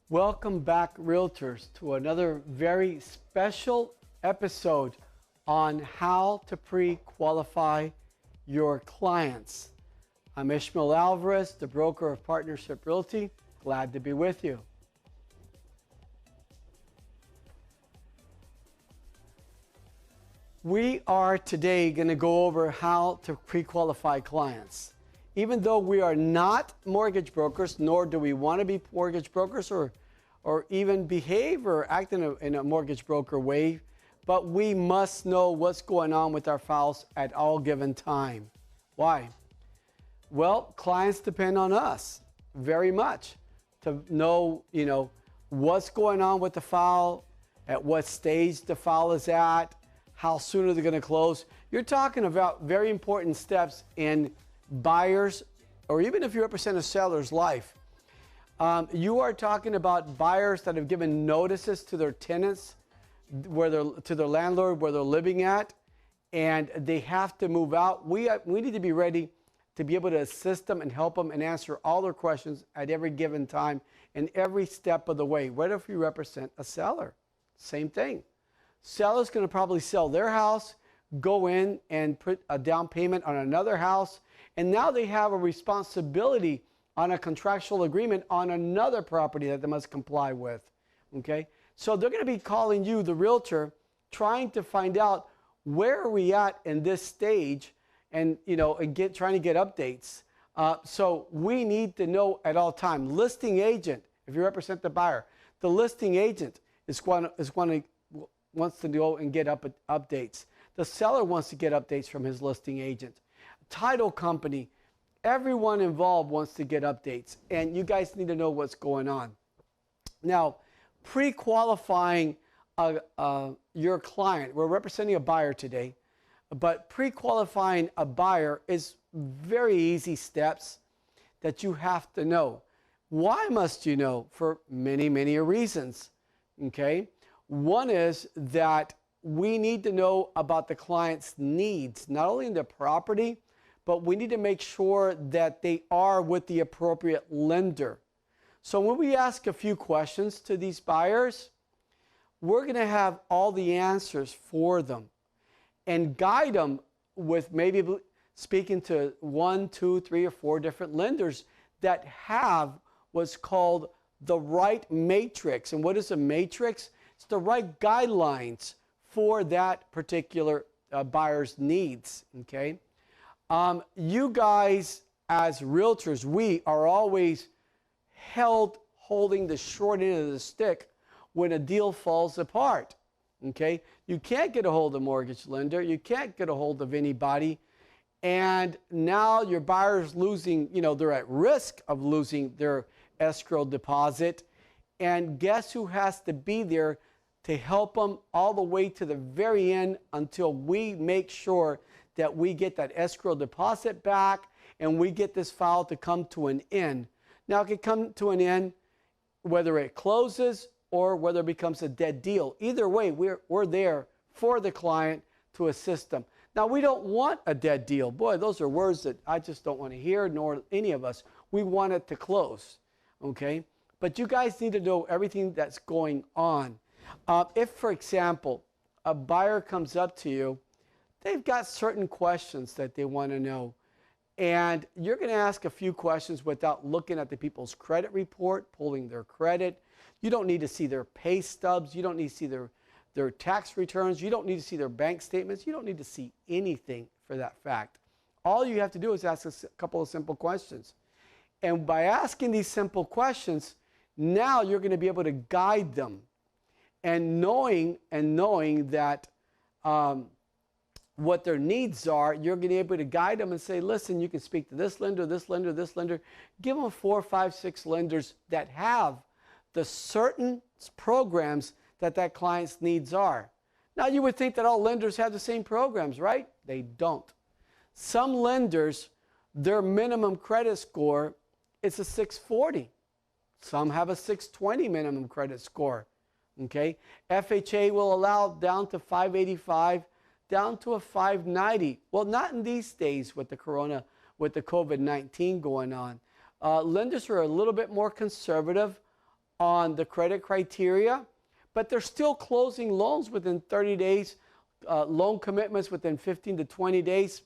Welcome back, Realtors, to another very special episode on how to pre-qualify your clients. I'm Ismael Alvarez, the broker of Partnership Realty. Glad to be with you. We are today going to go over how to pre-qualify clients. Even though we are not mortgage brokers, nor do we want to be mortgage brokers or even behave or act in a mortgage broker way, but we must know what's going on with our files at all given time. Why? Well, clients depend on us very much to know, what's going on with the file, at what stage the file is at, how soon are they going to close. You're talking about very important steps in buyers, or even if you represent a seller's life. You are talking about buyers that have given notices to their tenants, to their landlord where they're living at, and they have to move out. We need to be ready to be able to assist them and help them and answer all their questions at every given time and every step of the way. What if you represent a seller? Same thing. Seller's going to probably sell their house, go in and put a down payment on another house, and now they have a responsibility on a contractual agreement on another property that they must comply with, okay? So they're going to be calling you, the realtor, trying to find out where are we at in this stage and, trying to get updates. So we need to know at all time. Listing agent, if you represent the buyer, the listing agent wants to go and get updates. The seller wants to get updates from his listing agent. Title company, everyone involved wants to get updates, and you guys need to know what's going on. Now, pre-qualifying your client, we're representing a buyer today, but pre-qualifying a buyer is very easy steps that you have to know. Why must you know? For many, many reasons, okay? One is that we need to know about the client's needs, not only in the property, but we need to make sure that they are with the appropriate lender. So when we ask a few questions to these buyers, we're going to have all the answers for them and guide them with maybe speaking to 1, 2, 3, or 4 different lenders that have what's called the right matrix. And what is a matrix? It's the right guidelines for that particular buyer's needs, okay? You guys, as realtors, we are always holding the short end of the stick when a deal falls apart, okay? You can't get a hold of a mortgage lender. You can't get a hold of anybody. And now your buyer's losing, they're at risk of losing their escrow deposit. And guess who has to be there to help them all the way to the very end until we make sure that we get that escrow deposit back and we get this file to come to an end. Now, it can come to an end whether it closes or whether it becomes a dead deal. Either way, we're there for the client to assist them. Now, we don't want a dead deal. Boy, those are words that I just don't want to hear, nor any of us. We want it to close, okay? But you guys need to know everything that's going on. If, for example, a buyer comes up to you, they've got certain questions that they want to know. And you're going to ask a few questions without looking at the people's credit report, pulling their credit. You don't need to see their pay stubs. You don't need to see their tax returns. You don't need to see their bank statements. You don't need to see anything for that fact. All you have to do is ask a couple of simple questions. And by asking these simple questions, now you're going to be able to guide them. And knowing that what their needs are, you're going to be able to guide them and say, listen, you can speak to this lender, this lender, this lender. Give them 4, 5, 6 lenders that have the certain programs that client's needs are. Now, you would think that all lenders have the same programs, right? They don't. Some lenders, their minimum credit score is a 640. Some have a 620 minimum credit score. Okay, FHA will allow down to 585, down to a 590. Well, not in these days with the COVID-19 going on. Lenders are a little bit more conservative on the credit criteria, but they're still closing loans within 30 days, loan commitments within 15 to 20 days.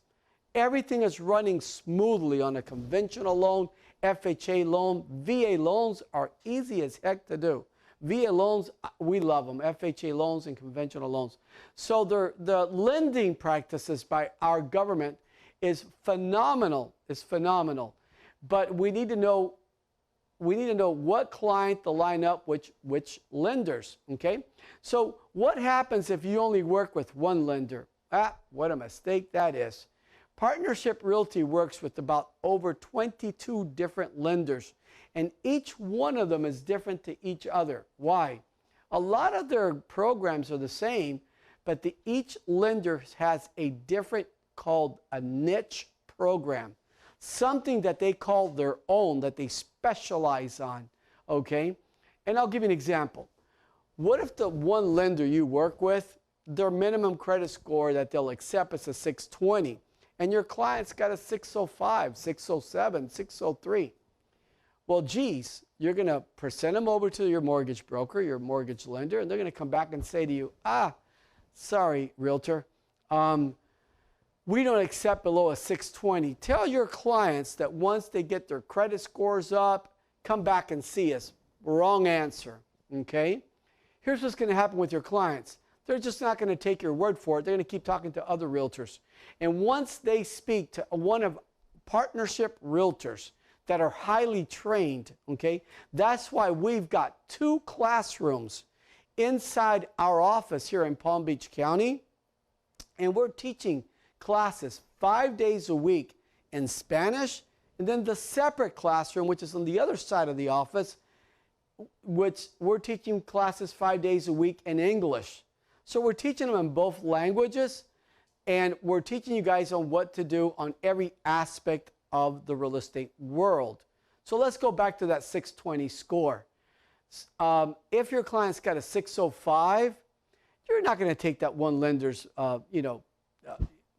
Everything is running smoothly on a conventional loan, FHA loan. VA loans are easy as heck to do. VA loans, we love them, FHA loans and conventional loans. So the lending practices by our government is phenomenal. It's phenomenal. But we need to know what client to line up which lenders, okay? So what happens if you only work with one lender? What a mistake that is. Partnership Realty works with about over 22 different lenders, and each one of them is different to each other. Why? A lot of their programs are the same, but each lender has a different, called a niche program, something that they call their own, that they specialize on, okay? And I'll give you an example. What if the one lender you work with, their minimum credit score that they'll accept is a 620, and your client's got a 605, 607, 603? Well, geez, you're going to present them over to your mortgage broker, your mortgage lender, and they're going to come back and say to you, sorry, realtor, we don't accept below a 620. Tell your clients that once they get their credit scores up, come back and see us. Wrong answer, okay? Here's what's going to happen with your clients. They're just not going to take your word for it. They're going to keep talking to other realtors. And once they speak to one of partnership realtors that are highly trained, okay, that's why we've got 2 classrooms inside our office here in Palm Beach County, and we're teaching classes 5 days a week in Spanish, and then the separate classroom, which is on the other side of the office, which we're teaching classes 5 days a week in English. So we're teaching them in both languages, and we're teaching you guys on what to do on every aspect of the real estate world. So let's go back to that 620 score. If your client's got a 605, you're not going to take that one lender's,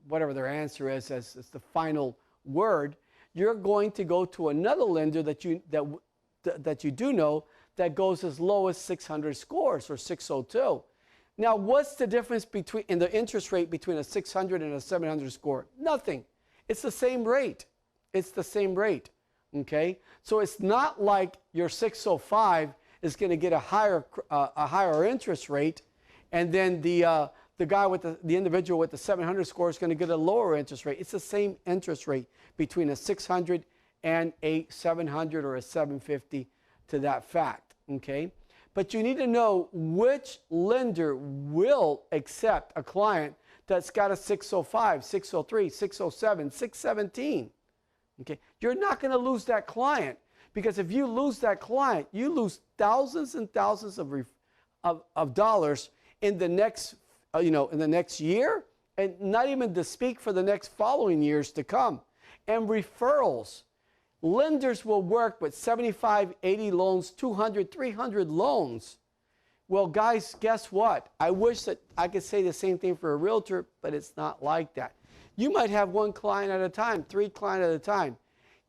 whatever their answer is as the final word. You're going to go to another lender that you do know that goes as low as 600 scores or 602. Now, what's the difference in the interest rate between a 600 and a 700 score? Nothing. It's the same rate. It's the same rate, okay? So it's not like your 605 is going to get a higher interest rate, and then the guy with the individual with the 700 score is going to get a lower interest rate. It's the same interest rate between a 600 and a 700 or a 750 to that fact, okay? But you need to know which lender will accept a client that's got a 605, 603, 607, 617. Okay? You're not going to lose that client, because if you lose that client, you lose thousands and thousands of dollars in the next in the next year, and not even to speak for the next following years to come. And referrals. Lenders will work with 75, 80 loans, 200, 300 loans. Well, guys, guess what? I wish that I could say the same thing for a realtor, but it's not like that. You might have one client at a time, 3 clients at a time.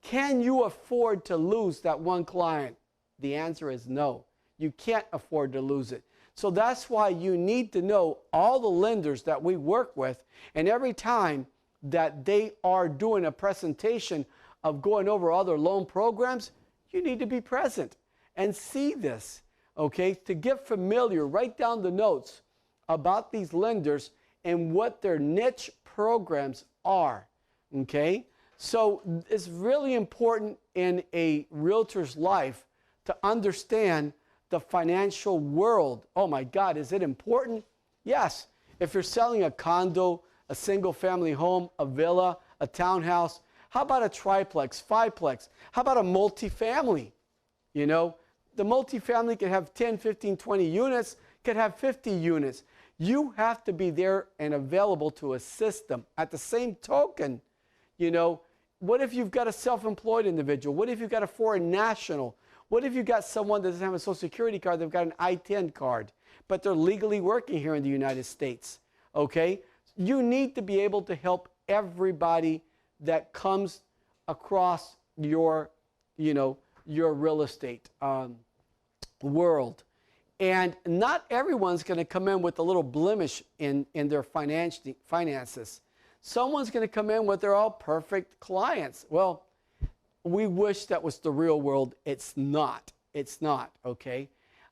Can you afford to lose that one client? The answer is no. You can't afford to lose it. So that's why you need to know all the lenders that we work with, and every time that they are doing a presentation of going over other loan programs, you need to be present and see this, okay? To get familiar, write down the notes about these lenders and what their niche programs are, okay? So it's really important in a realtor's life to understand the financial world. Oh my God, is it important? Yes. If you're selling a condo, a single family home, a villa, a townhouse, how about a triplex, fiveplex? How about a multifamily? You know, the multifamily could have 10, 15, 20 units, could have 50 units. You have to be there and available to assist them. At the same token, you know, what if you've got a self-employed individual? What if you've got a foreign national? What if you've got someone that doesn't have a Social Security card, they've got an I-10 card, but they're legally working here in the United States, okay? You need to be able to help everybody that comes across your, your real estate. world. And not everyone's going to come in with a little blemish in their finances. Someone's going to come in with they're all perfect clients. Well, we wish that was the real world. It's not. It's not, okay?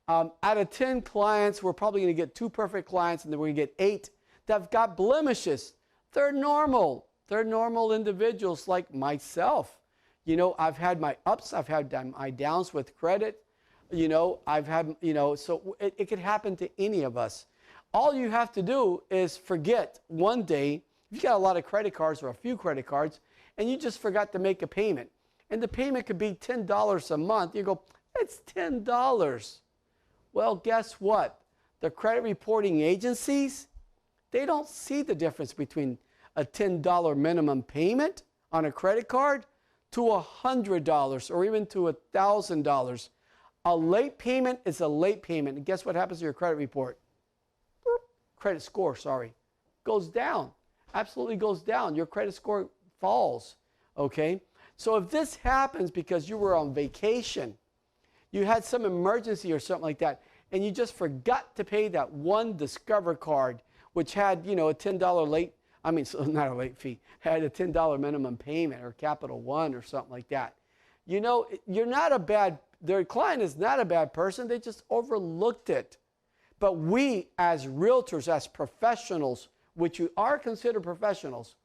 Out of 10 clients, we're probably going to get 2 perfect clients, and then we're going to get 8 that have got blemishes. They're normal. They're normal individuals like myself. You know, I've had my ups, I've had my downs with credit. You know, I've had, you know, so it could happen to any of us. All you have to do is forget one day, if you got a lot of credit cards or a few credit cards, and you just forgot to make a payment, and the payment could be $10 a month, you go, it's $10. Well, guess what? The credit reporting agencies, they don't see the difference between a $10 minimum payment on a credit card to $100 or even to $1,000. A late payment is a late payment. And guess what happens to your credit report? Credit score, sorry, goes down. Absolutely goes down. Your credit score falls, okay? So if this happens because you were on vacation, you had some emergency or something like that, and you just forgot to pay that one Discover card, which had, you know, a $10 late, I mean, so not a late fee, had a $10 minimum payment or Capital One or something like that. You know, you're not a bad, their client is not a bad person, they just overlooked it. But we as realtors, as professionals, which you are considered professionals,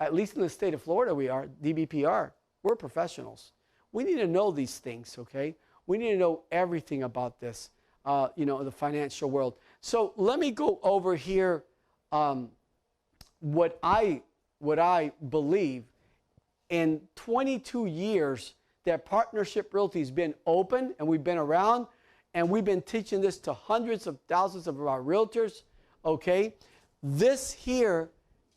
at least in the state of Florida we are, DBPR, we're professionals. We need to know these things, okay? We need to know everything about this, you know, the financial world. So let me go over here what I believe. In 22 years that Partnership Realty has been open, and we've been around, and we've been teaching this to hundreds of thousands of our realtors, okay? This here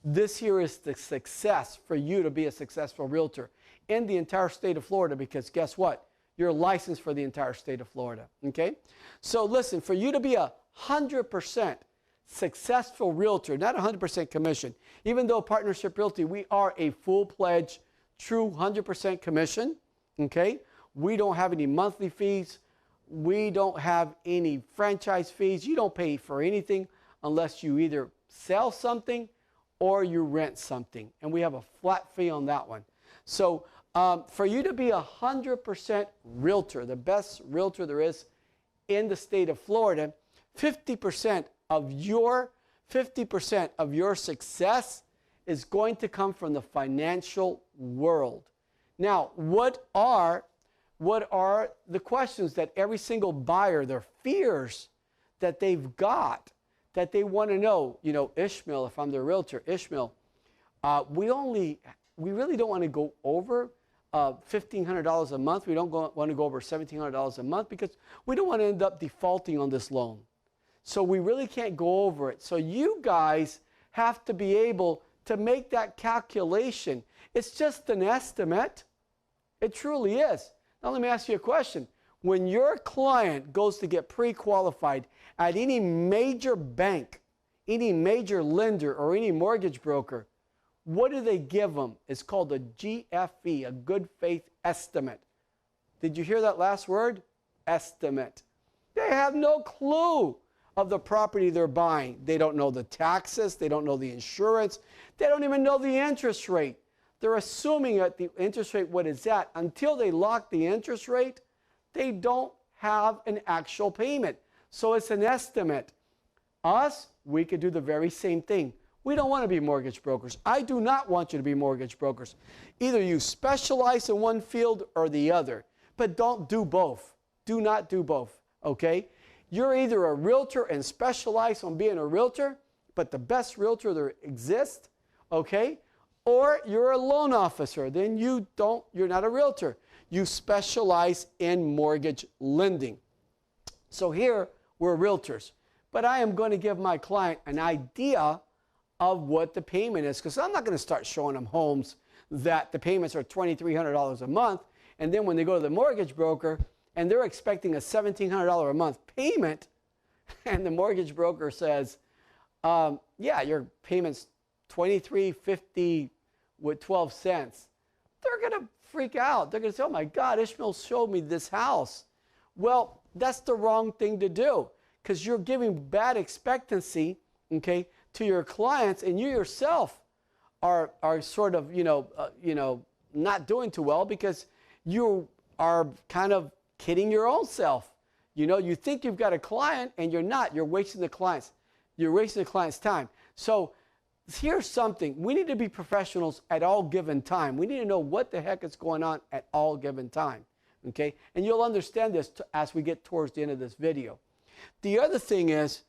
is the success for you to be a successful realtor in the entire state of Florida, because guess what? You're licensed for the entire state of Florida, okay? So listen, for you to be 100% successful realtor, not 100% commission, even though Partnership Realty, we are a full-pledged, true 100% commission, okay? We don't have any monthly fees. We don't have any franchise fees. You don't pay for anything unless you either sell something or you rent something, and we have a flat fee on that one. So for you to be 100% realtor, the best realtor there is in the state of Florida, 50% of your success is going to come from the financial world. Now, what are the questions that every single buyer, their fears that they've got, that they want to know? You know, Ismael, if I'm the realtor, Ismael, we really don't want to go over $1,500 a month. We don't want to go over $1,700 a month because we don't want to end up defaulting on this loan. So we really can't go over it. So you guys have to be able to make that calculation. It's just an estimate. It truly is. Now let me ask you a question. When your client goes to get pre-qualified at any major bank, any major lender, or any mortgage broker, what do they give them? It's called a GFE, a good faith estimate. Did you hear that last word? Estimate. They have no clue of the property they're buying. They don't know the taxes. They don't know the insurance. They don't even know the interest rate. They're assuming that the interest rate, what it's at, until they lock the interest rate, they don't have an actual payment. So it's an estimate. Us, we could do the very same thing. We don't want to be mortgage brokers. I do not want you to be mortgage brokers. Either you specialize in one field or the other, but don't do both. Do not do both, okay? You're either a realtor and specialize on being a realtor, but the best realtor there exists, okay? Or you're a loan officer. Then you're not a realtor. You specialize in mortgage lending. So here, we're realtors. But I am going to give my client an idea of what the payment is, because I'm not going to start showing them homes that the payments are $2,300 a month, and then when they go to the mortgage broker and they're expecting a $1,700 a month payment, and the mortgage broker says, yeah, your payment's $2,350 with 12 cents. They're going to freak out. They're going to say, oh my God, Ismael showed me this house Well, that's the wrong thing to do, because you're giving bad expectancy, okay, to your clients, and you yourself are sort of, not doing too well, because you are kind of kidding your own self. You think you've got a client, and you're not. You're wasting the client's time. So here's something. We need to be professionals at all given time. We need to know what the heck is going on at all given time. Okay? And you'll understand this as we get towards the end of this video. The other thing is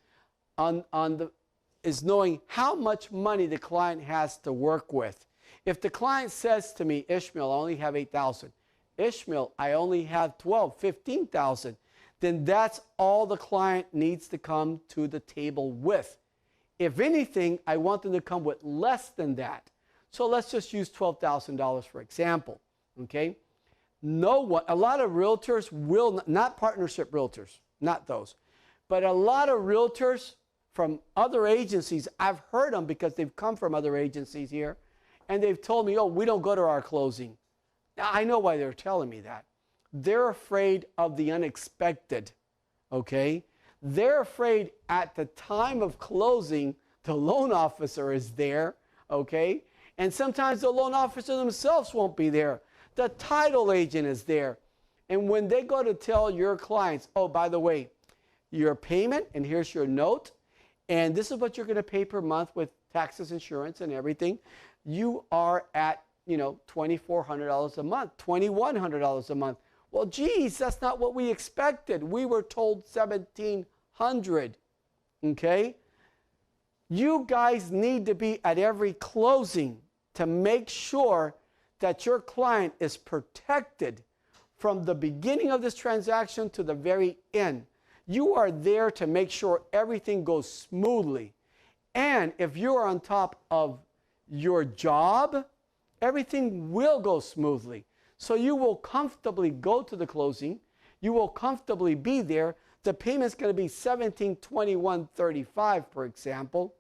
knowing how much money the client has to work with. If the client says to me, Ishmael, I only have $8,000. Ishmael, I only have $12,000, $15,000. Then that's all the client needs to come to the table with. If anything, I want them to come with less than that. So let's just use $12,000 for example. Okay? A lot of realtors will not partnership realtors, not those, but a lot of realtors from other agencies, I've heard them because they've come from other agencies here, and they've told me, oh, we don't go to our closing. Now, I know why they're telling me that. They're afraid of the unexpected, okay? They're afraid at the time of closing, the loan officer is there, okay? And sometimes the loan officer themselves won't be there. The title agent is there. And when they go to tell your clients, oh, by the way, your payment, and here's your note, and this is what you're going to pay per month with taxes, insurance, and everything, you are at, $2,400 a month, $2,100 a month. Well, geez, that's not what we expected. We were told $1,700, okay? You guys need to be at every closing to make sure that your client is protected from the beginning of this transaction to the very end. You are there to make sure everything goes smoothly. And if you are on top of your job, everything will go smoothly. So you will comfortably go to the closing. You will comfortably be there. The payment's going to be $1,721.35, for example.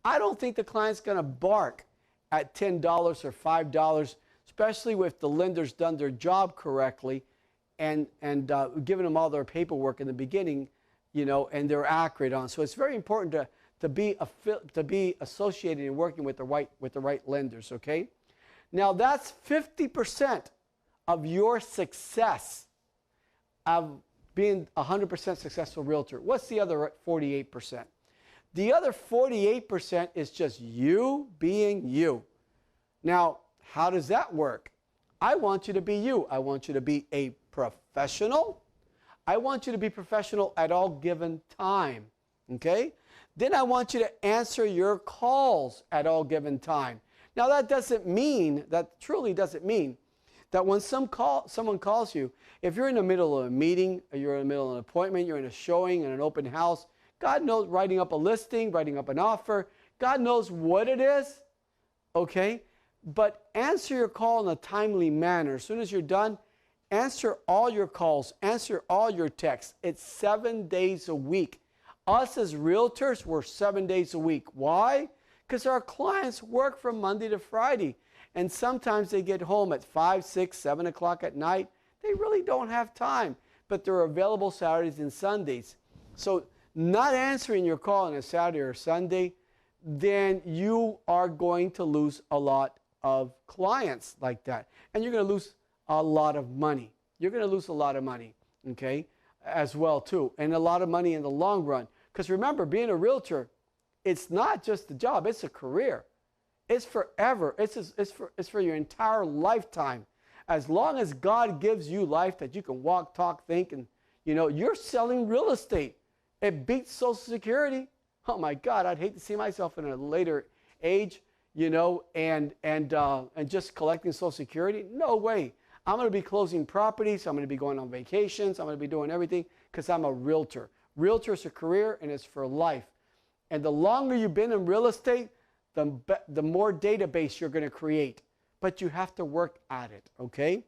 I don't think the client's going to bark at $10 or $5, especially if the lender's done their job correctly and given them all their paperwork in the beginning, and they're accurate on. So it's very important to be associated and working with the right lenders, okay? Now that's 50% of your success of being a 100% successful realtor. What's the other 48%? The other 48% is just you being you. Now, how does that work? I want you to be you. I want you to be a professional. I want you to be professional at all given time, okay? Then I want you to answer your calls at all given time. Now, that truly doesn't mean that when someone calls you, if you're in the middle of a meeting, or you're in the middle of an appointment, you're in a showing, in an open house, God knows, writing up a listing, writing up an offer, God knows what it is, okay? But answer your call in a timely manner. As soon as you're done, answer all your calls, answer all your texts. It's 7 days a week. Us as realtors, we're 7 days a week. Why? Because our clients work from Monday to Friday. And sometimes they get home at 5, 6, 7 o'clock at night. They really don't have time. But they're available Saturdays and Sundays. So not answering your call on a Saturday or Sunday, then you are going to lose a lot of clients like that. And you're going to lose a lot of money. You're going to lose a lot of money, okay, as well too. And a lot of money in the long run. Because remember, being a realtor, it's not just a job, it's a career. It's forever. It's for your entire lifetime. As long as God gives you life that you can walk, talk, think, and you're selling real estate. It beats Social Security. Oh my God, I'd hate to see myself in a later age, and just collecting Social Security. No way. I'm going to be closing properties. I'm going to be going on vacations. I'm going to be doing everything because I'm a realtor. Realtor is a career and it's for life. And the longer you've been in real estate, the more database you're going to create. But you have to work at it, okay?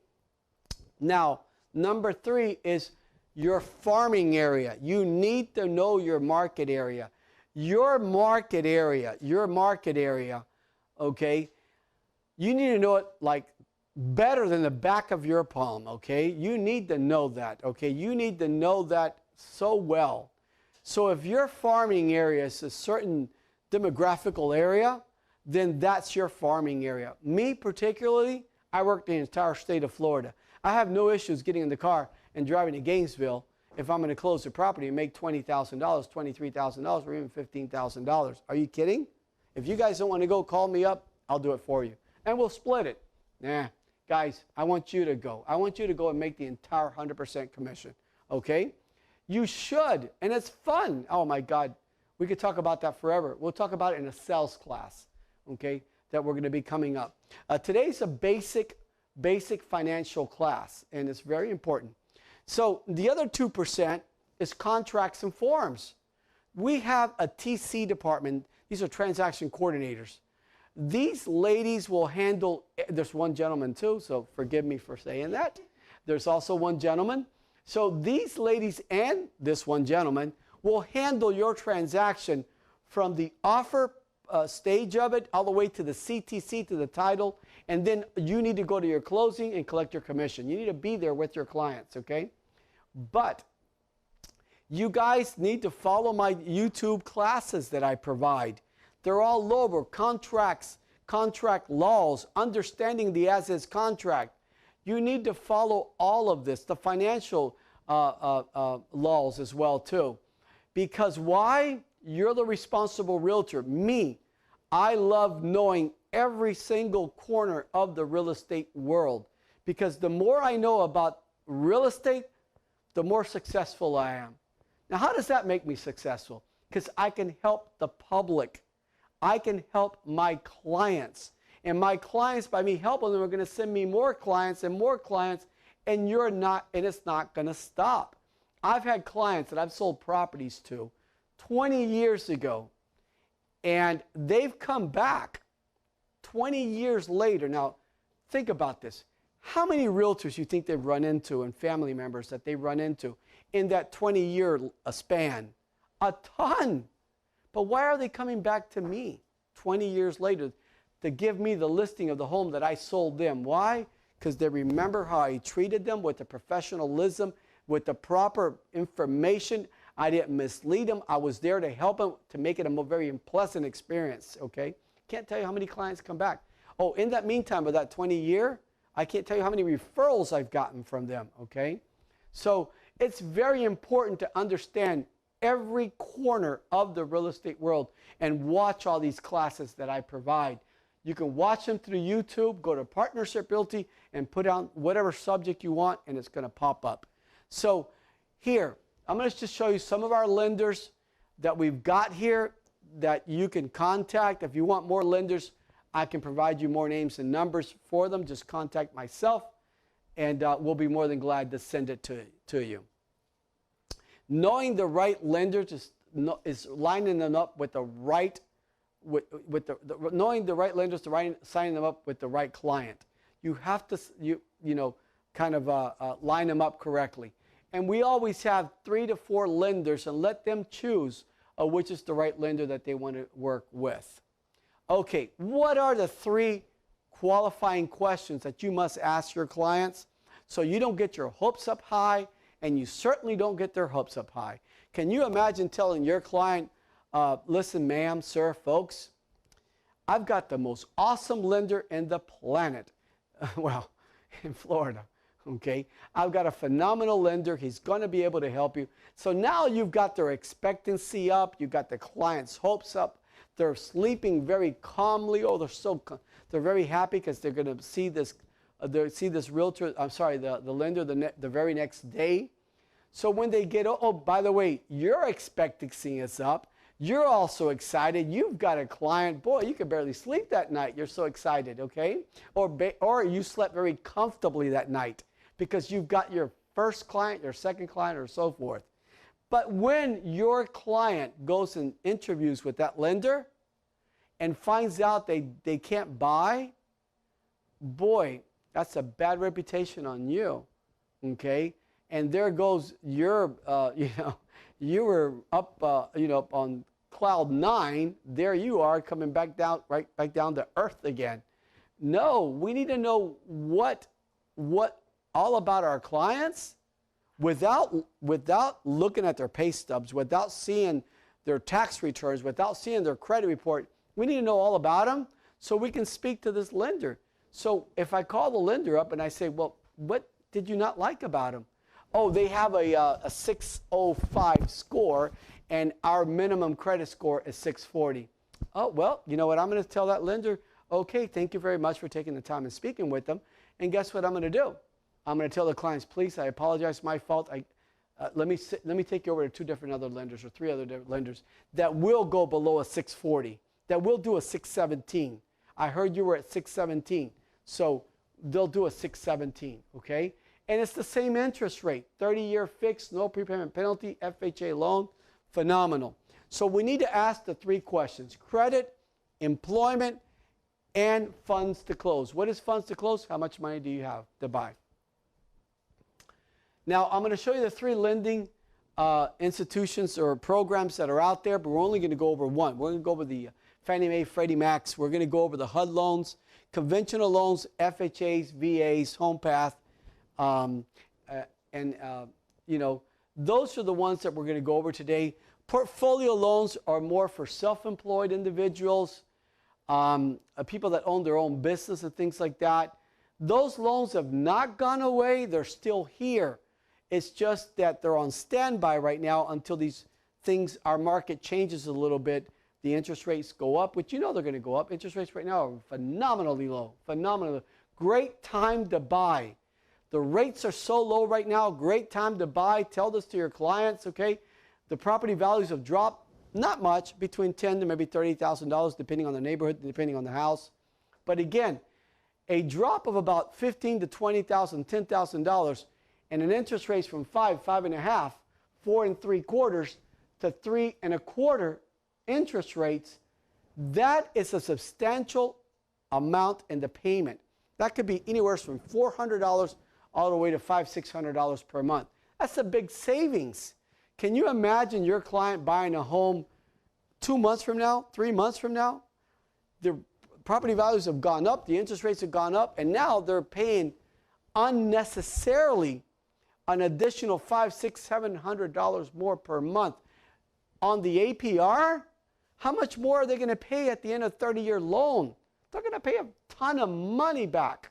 Now, number 3 is your farming area. You need to know your market area. Your market area, okay? You need to know it like better than the back of your palm, okay? You need to know that, okay? You need to know that so well. So if your farming area is a certain demographical area, then that's your farming area. Me particularly, I work the entire state of Florida. I have no issues getting in the car and driving to Gainesville if I'm going to close the property and make $20,000, $23,000, or even $15,000. Are you kidding? If you guys don't want to go, call me up. I'll do it for you. And we'll split it. Nah, guys, I want you to go. I want you to go and make the entire 100% commission, okay? You should, and it's fun. Oh, my God. We could talk about that forever. We'll talk about it in a sales class, okay, that we're going to be coming up. Today's a basic financial class, and it's very important. So the other 2% is contracts and forms. We have a TC department. These are transaction coordinators. These ladies will handle, there's one gentleman too, so forgive me for saying that. There's also one gentleman. So these ladies and this one gentleman will handle your transaction from the offer stage of it all the way to the CTC, to the title, and then you need to go to your closing and collect your commission. You need to be there with your clients, okay? But you guys need to follow my YouTube classes that I provide. They're all over contracts, contract laws, understanding the as-is contract. You need to follow all of this, the financial laws as well too. Because why? You're the responsible realtor. Me, I love knowing every single corner of the real estate world. Because the more I know about real estate, the more successful I am. Now, how does that make me successful? Because I can help the public. I can help my clients. And my clients, by me helping them, are going to send me more clients, and you're not, and it's not going to stop. I've had clients that I've sold properties to 20 years ago, and they've come back 20 years later. Now, think about this. How many realtors you think they've run into and family members that they run into in that 20-year span? A ton. But why are they coming back to me 20 years later to give me the listing of the home that I sold them? Why? Because they remember how I treated them with the professionalism, with the proper information. I didn't mislead them. I was there to help them to make it a very pleasant experience, okay? Can't tell you how many clients come back. Oh, in that meantime, of that 20-year, I can't tell you how many referrals I've gotten from them, okay? So it's very important to understand every corner of the real estate world and watch all these classes that I provide. You can watch them through YouTube, go to Partnership Realty, and put on whatever subject you want, and it's going to pop up. So here, I'm going to just show you some of our lenders that we've got here that you can contact. If you want more lenders, I can provide you more names and numbers for them. Just contact myself, and we'll be more than glad to send it to you. Knowing the right lender is lining them up with the right, knowing the right lenders to signing them up with the right client. You have to, kind of line them up correctly. And we always have 3 to 4 lenders, and let them choose which is the right lender that they want to work with. Okay, what are the 3 qualifying questions that you must ask your clients so you don't get your hopes up high, and you certainly don't get their hopes up high? Can you imagine telling your client, listen, ma'am, sir, folks, I've got the most awesome lender in the planet. Well, in Florida, okay? I've got a phenomenal lender. He's going to be able to help you. So now you've got their expectancy up. You've got the client's hopes up. They're sleeping very calmly. Oh, they're very happy because they're going to see this realtor, the lender the very next day. So when they get, oh, by the way, your expectancy is up. You're also excited. You've got a client. Boy, you could barely sleep that night. You're so excited, okay? Or you slept very comfortably that night because you've got your first client, your second client, or so forth. But when your client goes and interviews with that lender and finds out they can't buy, boy, that's a bad reputation on you, okay? And there goes your, you were up, on cloud 9. There you are coming back down, right back down to earth again. No, we need to know what all about our clients without looking at their pay stubs, without seeing their tax returns, without seeing their credit report. We need to know all about them so we can speak to this lender. So if I call the lender up and I say, well, what did you not like about them? Oh, they have a 605 score and our minimum credit score is 640. Oh, well, you know what? I'm going to tell that lender, okay, thank you very much for taking the time and speaking with them. And guess what I'm going to do? I'm going to tell the clients, please, I apologize, my fault. Let me take you over to 2 different other lenders or 3 other different lenders that will go below a 640, that will do a 617. I heard you were at 617, so they'll do a 617, okay? And it's the same interest rate, 30-year fixed, no prepayment penalty, FHA loan, phenomenal. So we need to ask the 3 questions: credit, employment, and funds to close. What is funds to close? How much money do you have to buy? Now, I'm going to show you the 3 lending institutions or programs that are out there, but we're only going to go over one. We're going to go over the Fannie Mae, Freddie Macs. We're going to go over the HUD loans, conventional loans, FHAs, VAs, HomePath, you know, those are the ones that we're going to go over today. Portfolio loans are more for self-employed individuals, people that own their own business and things like that. Those loans have not gone away. They're still here. It's just that they're on standby right now until these things, our market changes a little bit. The interest rates go up, which you know they're going to go up. Interest rates right now are phenomenally low. Phenomenally low. Great time to buy. The rates are so low right now. Great time to buy. Tell this to your clients, okay? The property values have dropped, not much, between $10,000 to maybe $30,000, depending on the neighborhood, depending on the house. But again, a drop of about $15,000 to $20,000, $10,000, and an interest rate from 5, 5.5, 4 3/4 to 3 1/4 interest rates, that is a substantial amount in the payment. That could be anywhere from $400 all the way to $500, $600 per month. That's a big savings. Can you imagine your client buying a home 2 months from now, 3 months from now? The property values have gone up, the interest rates have gone up, and now they're paying unnecessarily an additional $500, $600, $700 more per month. On the APR, how much more are they going to pay at the end of a 30-year loan? They're going to pay a ton of money back.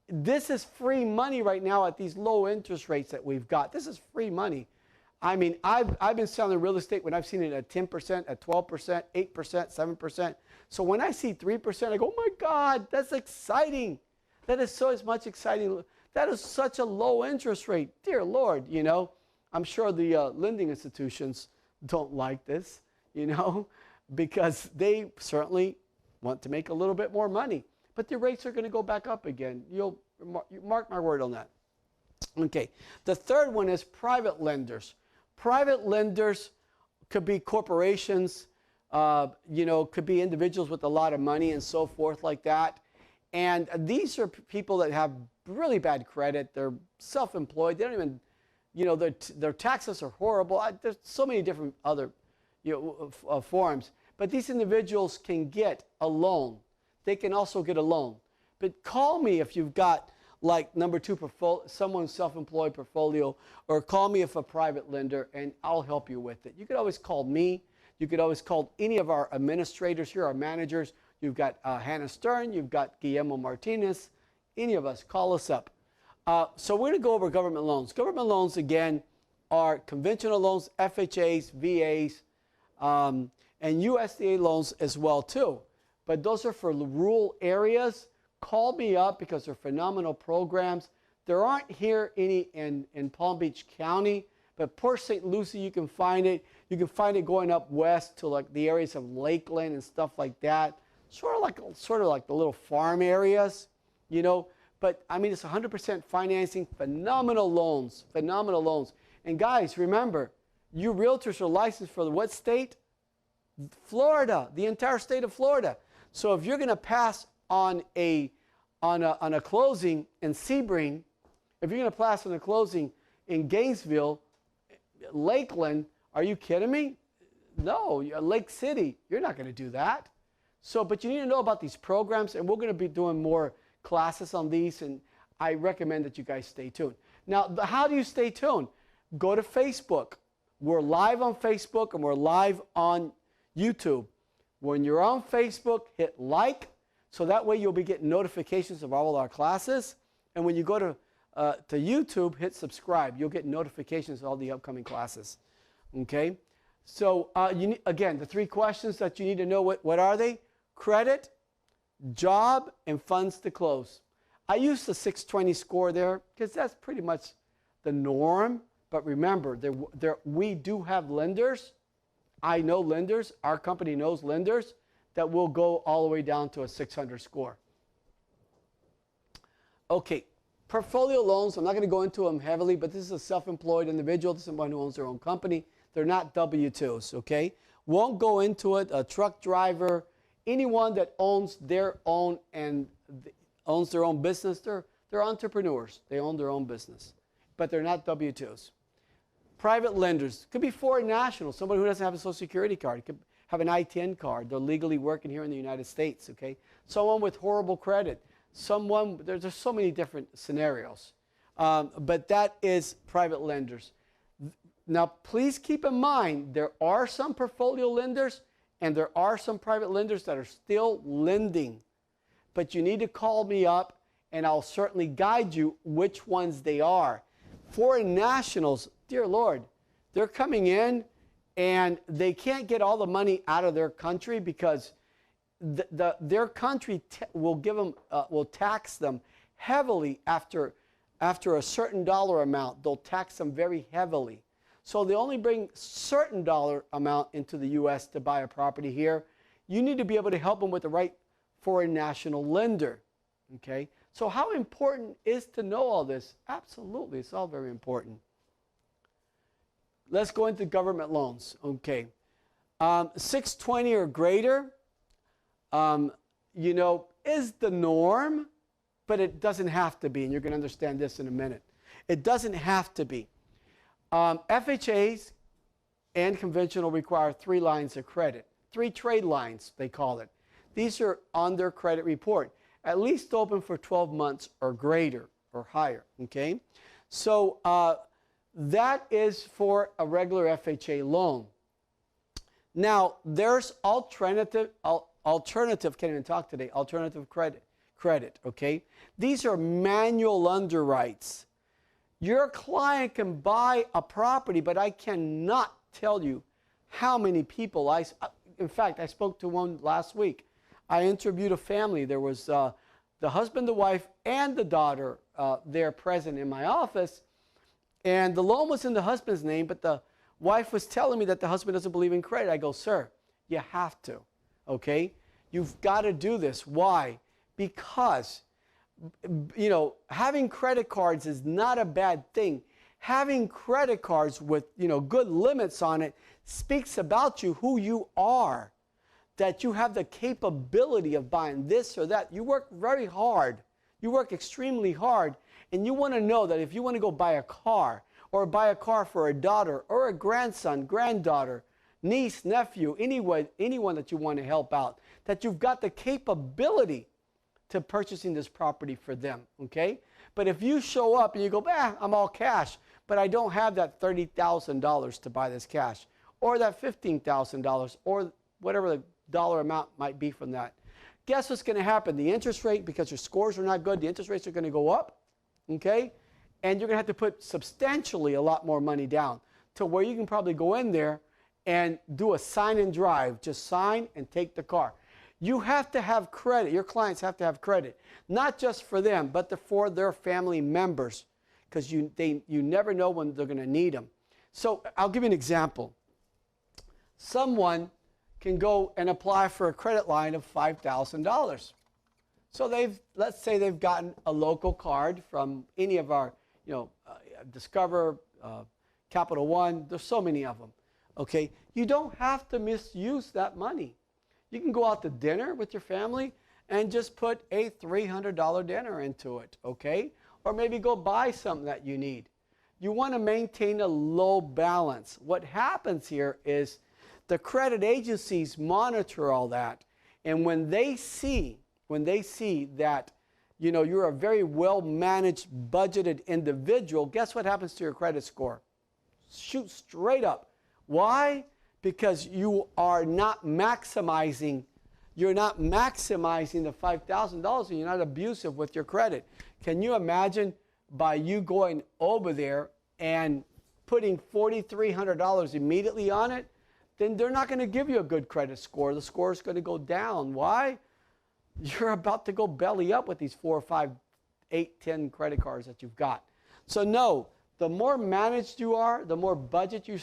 This is free money right now at these low interest rates that we've got. This is free money. I mean, I've been selling real estate when I've seen it at 10%, at 12%, 8%, 7%. So when I see 3%, I go, oh my God, that's exciting. That is so much exciting. That is such a low interest rate. Dear Lord, you know, I'm sure the lending institutions don't like this, you know, because they certainly want to make a little bit more money. But the rates are going to go back up again. You mark my word on that. Okay. The third one is private lenders. Private lenders could be corporations, you know, could be individuals with a lot of money and so forth like that. And these are people that have really bad credit. They're self-employed. They don't even, you know, their taxes are horrible. There's so many different other, you know, forms. But these individuals can get a loan. They can also get a loan. But call me if you've got like number 2 portfolio, someone's self-employed portfolio, or call me if a private lender, and I'll help you with it. You could always call me. You could always call any of our administrators here, our managers. You've got Hannah Stern. You've got Guillermo Martinez. Any of us, call us up. So we're going to go over government loans. Government loans, again, are conventional loans, FHAs, VAs, and USDA loans as well, too. But those are for rural areas. Call me up because they're phenomenal programs. There aren't here any in Palm Beach County, but Port St. Lucie, you can find it. You can find it going up west to like the areas of Lakeland and stuff like that. Sort of like the little farm areas, you know. But I mean, it's 100% financing, phenomenal loans, phenomenal loans. And guys, remember, you realtors are licensed for what state? Florida, the entire state of Florida. So if you're going to pass on a closing in Sebring, if you're going to pass on a closing in Gainesville, Lakeland, are you kidding me? No, Lake City, you're not going to do that. So, but you need to know about these programs, and we're going to be doing more classes on these, and I recommend that you guys stay tuned. Now, how do you stay tuned? Go to Facebook. We're live on Facebook, and we're live on YouTube. When you're on Facebook, hit like, so that way you'll be getting notifications of all our classes. And when you go to YouTube, hit subscribe. You'll get notifications of all the upcoming classes. Okay? So, again, the 3 questions that you need to know, what are they? Credit, job, and funds to close. I use the 620 score there because that's pretty much the norm. But remember, we do have lenders. I know lenders. Our company knows lenders that will go all the way down to a 600 score. Okay, portfolio loans. I'm not going to go into them heavily, but this is a self-employed individual. This is someone who owns their own company. They're not W-2s, okay? Won't go into it. A truck driver, anyone that owns their own owns their own business, they're entrepreneurs. They own their own business, but they're not W-2s. Private lenders could be foreign nationals, somebody who doesn't have a Social Security card, could have an ITIN card. They're legally working here in the United States, okay? Someone with horrible credit, there's so many different scenarios, but that is private lenders. Now, please keep in mind, there are some portfolio lenders and there are some private lenders that are still lending. But you need to call me up and I'll certainly guide you which ones they are. Foreign nationals, dear Lord, they're coming in and they can't get all the money out of their country because their country will tax them heavily after a certain dollar amount. They'll tax them very heavily. So they only bring certain dollar amount into the U.S. to buy a property here. You need to be able to help them with the right foreign national lender. Okay? So how important is to know all this? Absolutely, it's all very important. Let's go into government loans. Okay. 620 or greater, is the norm, but it doesn't have to be, and you're going to understand this in a minute. It doesn't have to be. FHAs and conventional require 3 lines of credit, 3 trade lines, they call it. These are on their credit report, at least open for 12 months or greater or higher, okay? So that is for a regular FHA loan. Now, there's alternative, can't even talk today, alternative credit, okay? These are manual underwrites. Your client can buy a property, but I cannot tell you how many people in fact, I spoke to one last week. I interviewed a family. There was the husband, the wife, and the daughter there present in my office. And the loan was in the husband's name, but the wife was telling me that the husband doesn't believe in credit. I go, sir, you have to, okay? You've got to do this. Why? Because having credit cards is not a bad thing. Having credit cards with, good limits on it speaks about you, who you are, that you have the capability of buying this or that. You work very hard. You work extremely hard, and you want to know that if you want to go buy a car or buy a car for a daughter or a grandson, granddaughter, niece, nephew, anyone that you want to help out, that you've got the capability to purchasing this property for them, okay? But if you show up and you go, I'm all cash, but I don't have that $30,000 to buy this cash, or that $15,000, or whatever the dollar amount might be from that, guess what's going to happen? The interest rate, because your scores are not good, the interest rates are going to go up, okay? And you're going to have to put substantially a lot more money down to where you can probably go in there and do a sign and drive. Just sign and take the car. You have to have credit. Your clients have to have credit, not just for them, but for their family members, because you never know when they're going to need them. So I'll give you an example. Someone can go and apply for a credit line of $5,000. So let's say they've gotten a local card from any of our, Discover, Capital One. There's so many of them. Okay, you don't have to misuse that money. You can go out to dinner with your family and just put a $300 dinner into it, okay? Or maybe go buy something that you need. You want to maintain a low balance. What happens here is the credit agencies monitor all that, And when they see that, you know, you're a very well-managed, budgeted individual, guess what happens to your credit score? Shoot straight up. Why? Because you are not maximizing, the $5,000 and you're not abusive with your credit. Can you imagine by you going over there and putting $4,300 immediately on it? Then they're not going to give you a good credit score. The score is going to go down. Why? You're about to go belly up with these 4, 5, 8, 10 credit cards that you've got. So no, the more managed you are, the more budget you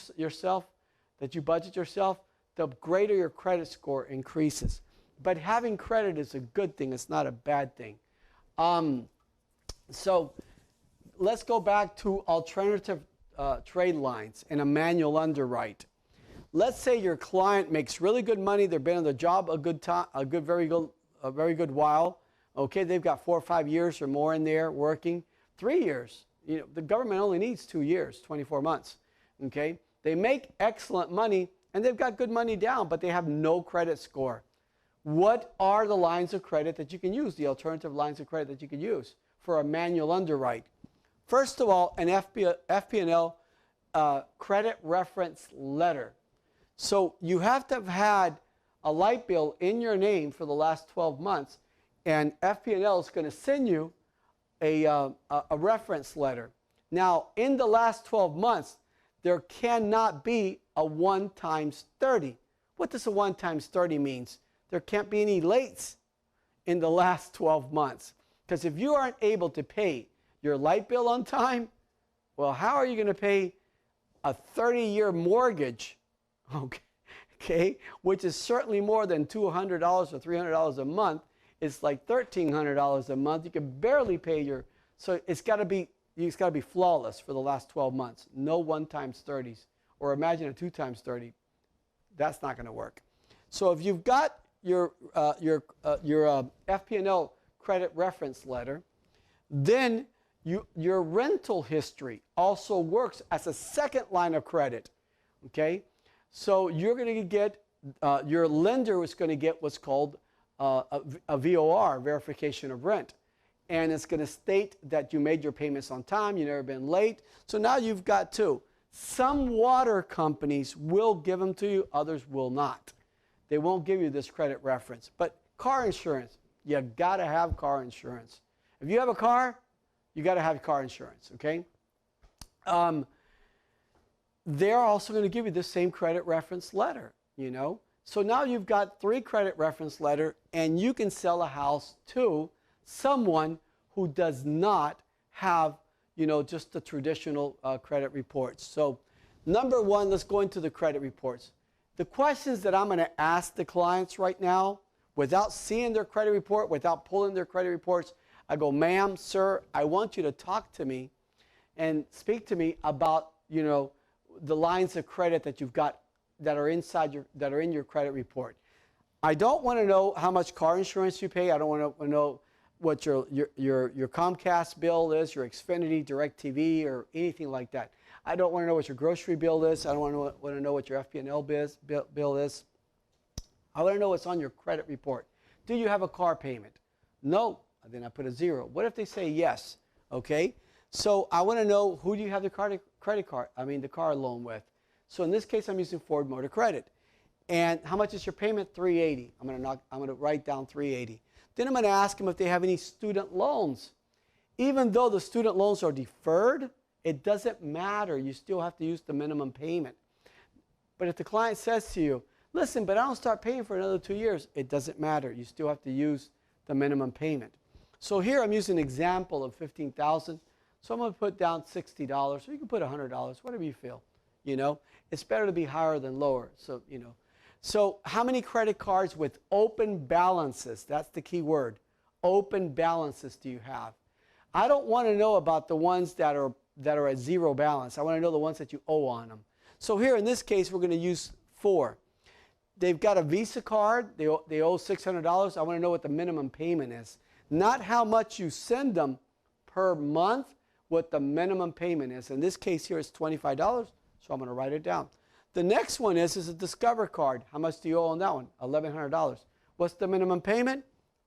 budget yourself, the greater your credit score increases. But having credit is a good thing. It's not a bad thing. So let's go back to alternative trade lines and a manual underwrite. Let's say your client makes really good money. They've been on the job a very good while. Okay, they've got 4 or 5 years or more in there working. 3 years. You know, the government only needs 2 years, 24 months. Okay, they make excellent money and they've got good money down, but they have no credit score. What are the lines of credit that you can use? The alternative lines of credit that you can use for a manual underwrite. First of all, an FP&L credit reference letter. So you have to have had a light bill in your name for the last 12 months, and FP&L is going to send you a reference letter. Now, in the last 12 months, there cannot be a 1 times 30. What does a 1 times 30 means? There can't be any lates in the last 12 months. Because if you aren't able to pay your light bill on time, well, how are you going to pay a 30-year mortgage? Okay, which is certainly more than $200 or $300 a month. It's like $1,300 a month. You can barely pay your, so it's got to be flawless for the last 12 months. No 1 times 30s, or imagine a 2 times 30. That's not going to work. So if you've got your FP&L credit reference letter, then your rental history also works as a second line of credit. Okay. So you're going to get, your lender is going to get what's called a VOR, verification of rent. And it's going to state that you made your payments on time, you've never been late. So now you've got 2. Some water companies will give them to you, others will not. They won't give you this credit reference. But car insurance, you got to have car insurance. If you have a car, you got to have car insurance, okay? They're also going to give you the same credit reference letter, you know. So now you've got 3 credit reference letter, and you can sell a house to someone who does not have, you know, just the traditional credit reports. So number 1, let's go into the credit reports. The questions that I'm going to ask the clients right now, without seeing their credit report, without pulling their credit reports, I go, ma'am, sir, I want you to talk to me and speak to me about, you know, the lines of credit that you've got that are in your credit report. I don't want to know how much car insurance you pay. I don't want to know what your Comcast bill is, your Xfinity, DirecTV, or anything like that. I don't want to know what your grocery bill is. I don't want to know what your FP&L bill is. I want to know what's on your credit report. Do you have a car payment? No. Then I put a 0. What if they say yes? Okay. So I want to know, who do you have the car loan with? So in this case, I'm using Ford Motor Credit. And how much is your payment? $380. I'm going to write down $380. Then I'm going to ask them if they have any student loans. Even though the student loans are deferred, it doesn't matter. You still have to use the minimum payment. But if the client says to you, listen, but I don't start paying for another 2 years, it doesn't matter. You still have to use the minimum payment. So here I'm using an example of $15,000. So I'm going to put down $60, or you can put $100, whatever you feel. You know, it's better to be higher than lower. So, you know. So how many credit cards with open balances? That's the key word. Open balances do you have? I don't want to know about the ones that are at 0 balance. I want to know the ones that you owe on them. So here in this case, we're going to use 4. They've got a Visa card. They owe $600. I want to know what the minimum payment is. Not how much you send them per month, what the minimum payment is. In this case here, it's $25, so I'm going to write it down. The next one is a Discover card. How much do you owe on that one? $1,100. What's the minimum payment?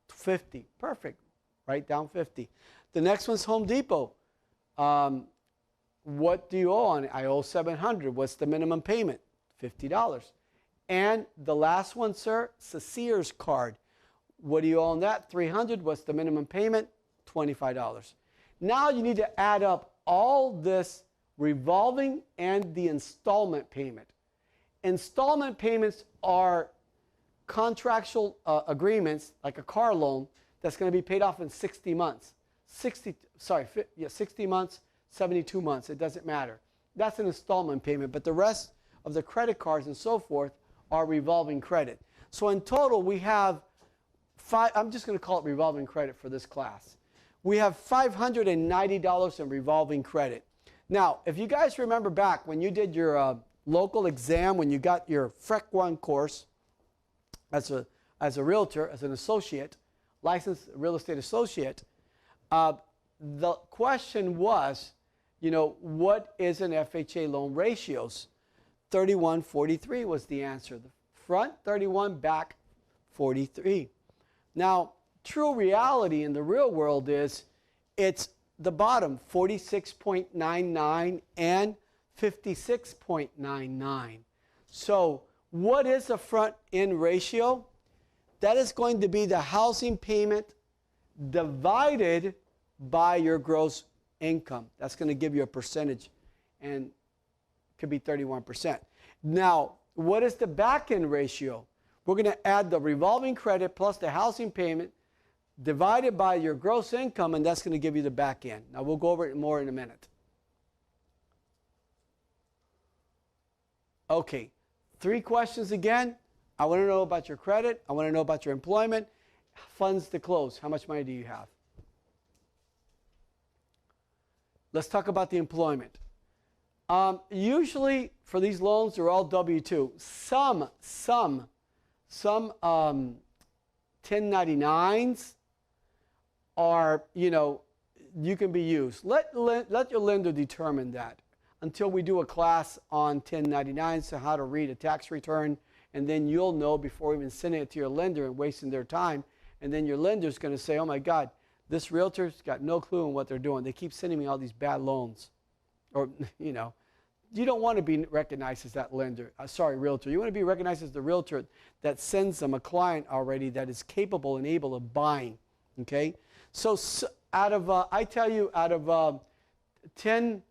50. Perfect. Write down 50. The next one's Home Depot. What do you owe on it? I owe $700. What's the minimum payment? $50. And the last one, sir, it's a Sears card. What do you owe on that? $300. What's the minimum payment? $25. Now you need to add up all this revolving and the installment payment. Installment payments are contractual agreements, like a car loan, that's going to be paid off in 60 months. 60 months, 72 months, it doesn't matter. That's an installment payment, but the rest of the credit cards and so forth are revolving credit. So in total, we have I'm just going to call it revolving credit for this class. We have $590 in revolving credit. Now, if you guys remember back when you did your local exam, when you got your FREC 1 course as a realtor, as an associate, licensed real estate associate, the question was, you know, what is an FHA loan ratios? 31-43 was the answer. The front 31, back 43. Now, true reality in the real world is it's the bottom, 46.99 and 56.99. So what is a front-end ratio? That is going to be the housing payment divided by your gross income. That's going to give you a percentage, and it could be 31%. Now, what is the back-end ratio? We're going to add the revolving credit plus the housing payment divided by your gross income, and that's going to give you the back end. Now, we'll go over it more in a minute. Okay, 3 questions again. I want to know about your credit. I want to know about your employment. Funds to close. How much money do you have? Let's talk about the employment. Usually, for these loans, they're all W-2. Some 1099s are, you know, you can be used. Let your lender determine that until we do a class on 1099s, so how to read a tax return, and then you'll know before even sending it to your lender and wasting their time, and then your lender's going to say, oh my God, this realtor's got no clue on what they're doing. They keep sending me all these bad loans. Or, you know, you don't want to be recognized as that lender, realtor. You want to be recognized as the realtor that sends them a client already that is capable and able of buying, okay? So out of, I tell you, out of 10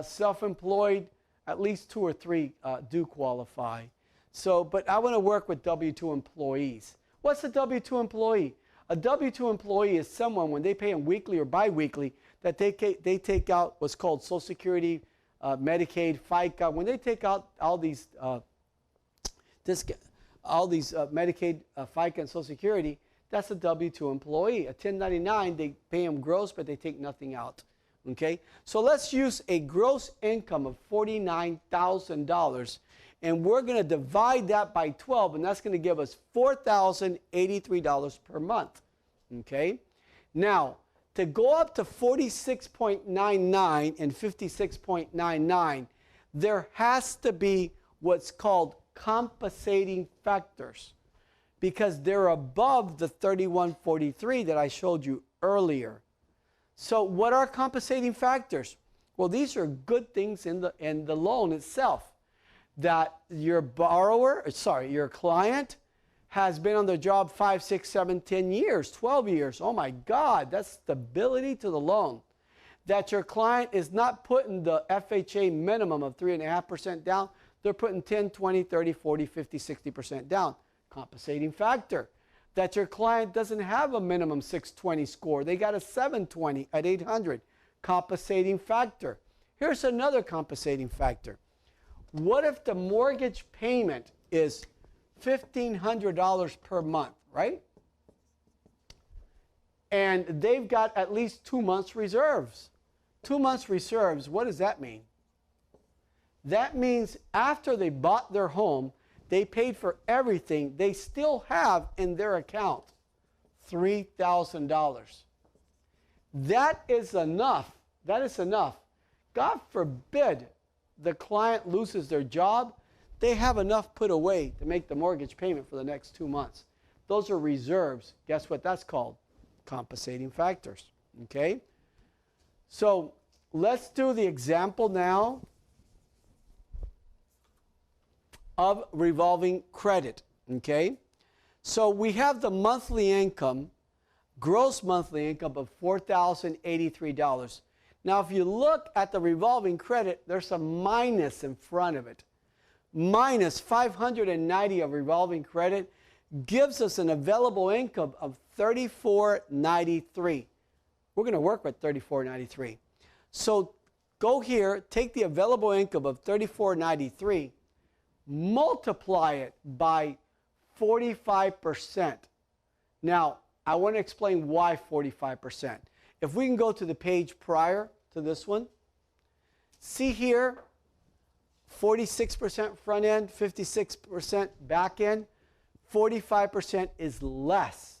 self-employed, at least 2 or 3 do qualify. So, but I want to work with W-2 employees. What's a W-2 employee? A W-2 employee is someone, when they pay them weekly or biweekly, that they take out what's called Social Security, Medicaid, FICA. When they take out all these Medicaid, FICA, and Social Security, that's a W-2 employee. A 1099, they pay them gross, but they take nothing out. Okay? So let's use a gross income of $49,000, and we're going to divide that by 12, and that's going to give us $4,083 per month. Okay? Now, to go up to 46.99 and 56.99, there has to be what's called compensating factors, because they're above the 31.43 that I showed you earlier. So what are compensating factors? Well, these are good things in the loan itself, that your your client has been on the job 5, 6, 7, 10 years, 12 years. Oh my God, that's stability to the loan. That your client is not putting the FHA minimum of 3.5% down. They're putting 10, 20, 30, 40, 50, 60% down. Compensating factor. That your client doesn't have a minimum 620 score. They got a 720 at 800. Compensating factor. Here's another compensating factor. What if the mortgage payment is $1,500 per month, right? And they've got at least 2 months reserves. 2 months reserves, what does that mean? That means after they bought their home, they paid for everything, they still have in their account $3,000. That is enough. That is enough. God forbid the client loses their job, they have enough put away to make the mortgage payment for the next 2 months. Those are reserves. Guess what that's called? Compensating factors. Okay? So let's do the example now of revolving credit. Okay? So we have the monthly income, gross monthly income of $4,083. Now, if you look at the revolving credit, there's a minus in front of it. Minus 590 of revolving credit gives us an available income of $34.93. We're going to work with $34.93. So go here, take the available income of $34.93, multiply it by 45%. Now, I want to explain why 45%. If we can go to the page prior to this one, see here, 46% front end, 56% back end, 45% is less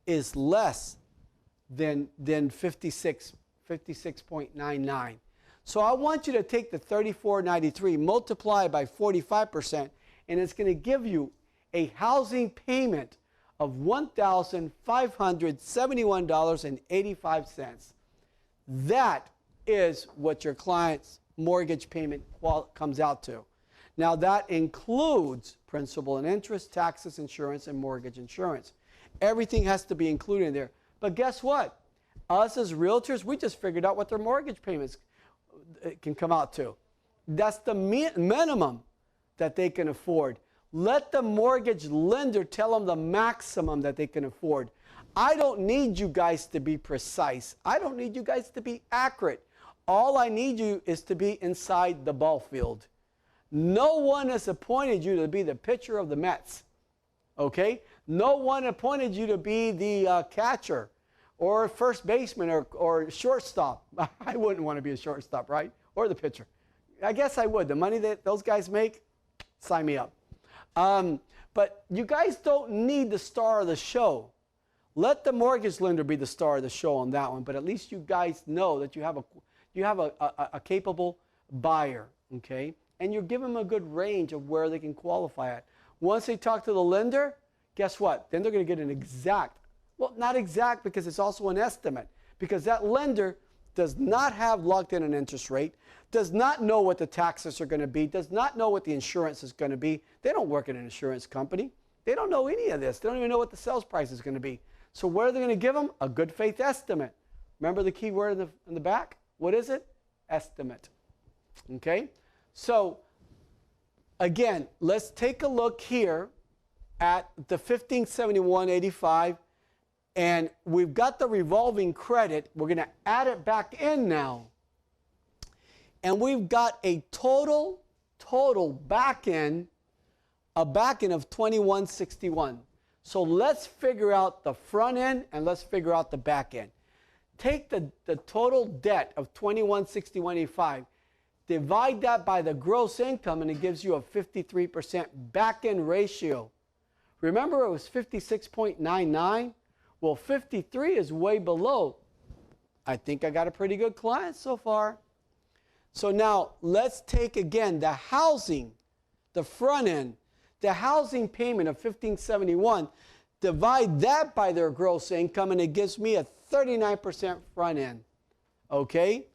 than 56.99. So I want you to take the $34.93, multiply by 45%, and it's going to give you a housing payment of $1,571.85. That is what your client's mortgage payment comes out to. Now that includes principal and interest, taxes, insurance, and mortgage insurance. Everything has to be included in there. But guess what? Us as realtors, we just figured out what their mortgage payments can come out to. That's the minimum that they can afford. Let the mortgage lender tell them the maximum that they can afford. I don't need you guys to be precise. I don't need you guys to be accurate. All I need you is to be inside the ball field. No one has appointed you to be the pitcher of the Mets. Okay? No one appointed you to be the catcher or first baseman or shortstop. I wouldn't want to be a shortstop, right? Or the pitcher. I guess I would. The money that those guys make, sign me up. But you guys don't need the star of the show. Let the mortgage lender be the star of the show on that one. But at least you guys know that you have a capable buyer, okay? And you give them a good range of where they can qualify at. Once they talk to the lender, guess what? Then they're going to get an exact, well, not exact because it's also an estimate, because that lender does not have locked in an interest rate, does not know what the taxes are going to be, does not know what the insurance is going to be. They don't work at an insurance company. They don't know any of this. They don't even know what the sales price is going to be. So what are they going to give them? A good faith estimate. Remember the key word in the back? What is it? Estimate. Okay? So, again, let's take a look here at the 1571.85, and we've got the revolving credit. We're going to add it back in now. And we've got a total back end, of 2161. So let's figure out the front end and let's figure out the back end. Take the total debt of 2161.85, divide that by the gross income, and it gives you a 53% back end ratio. Remember it was 56.99? Well, 53 is way below. I think I got a pretty good client so far. So now let's take again the housing, the front end, the housing payment of $1,571, divide that by their gross income, and it gives me a 39% front end. Okay?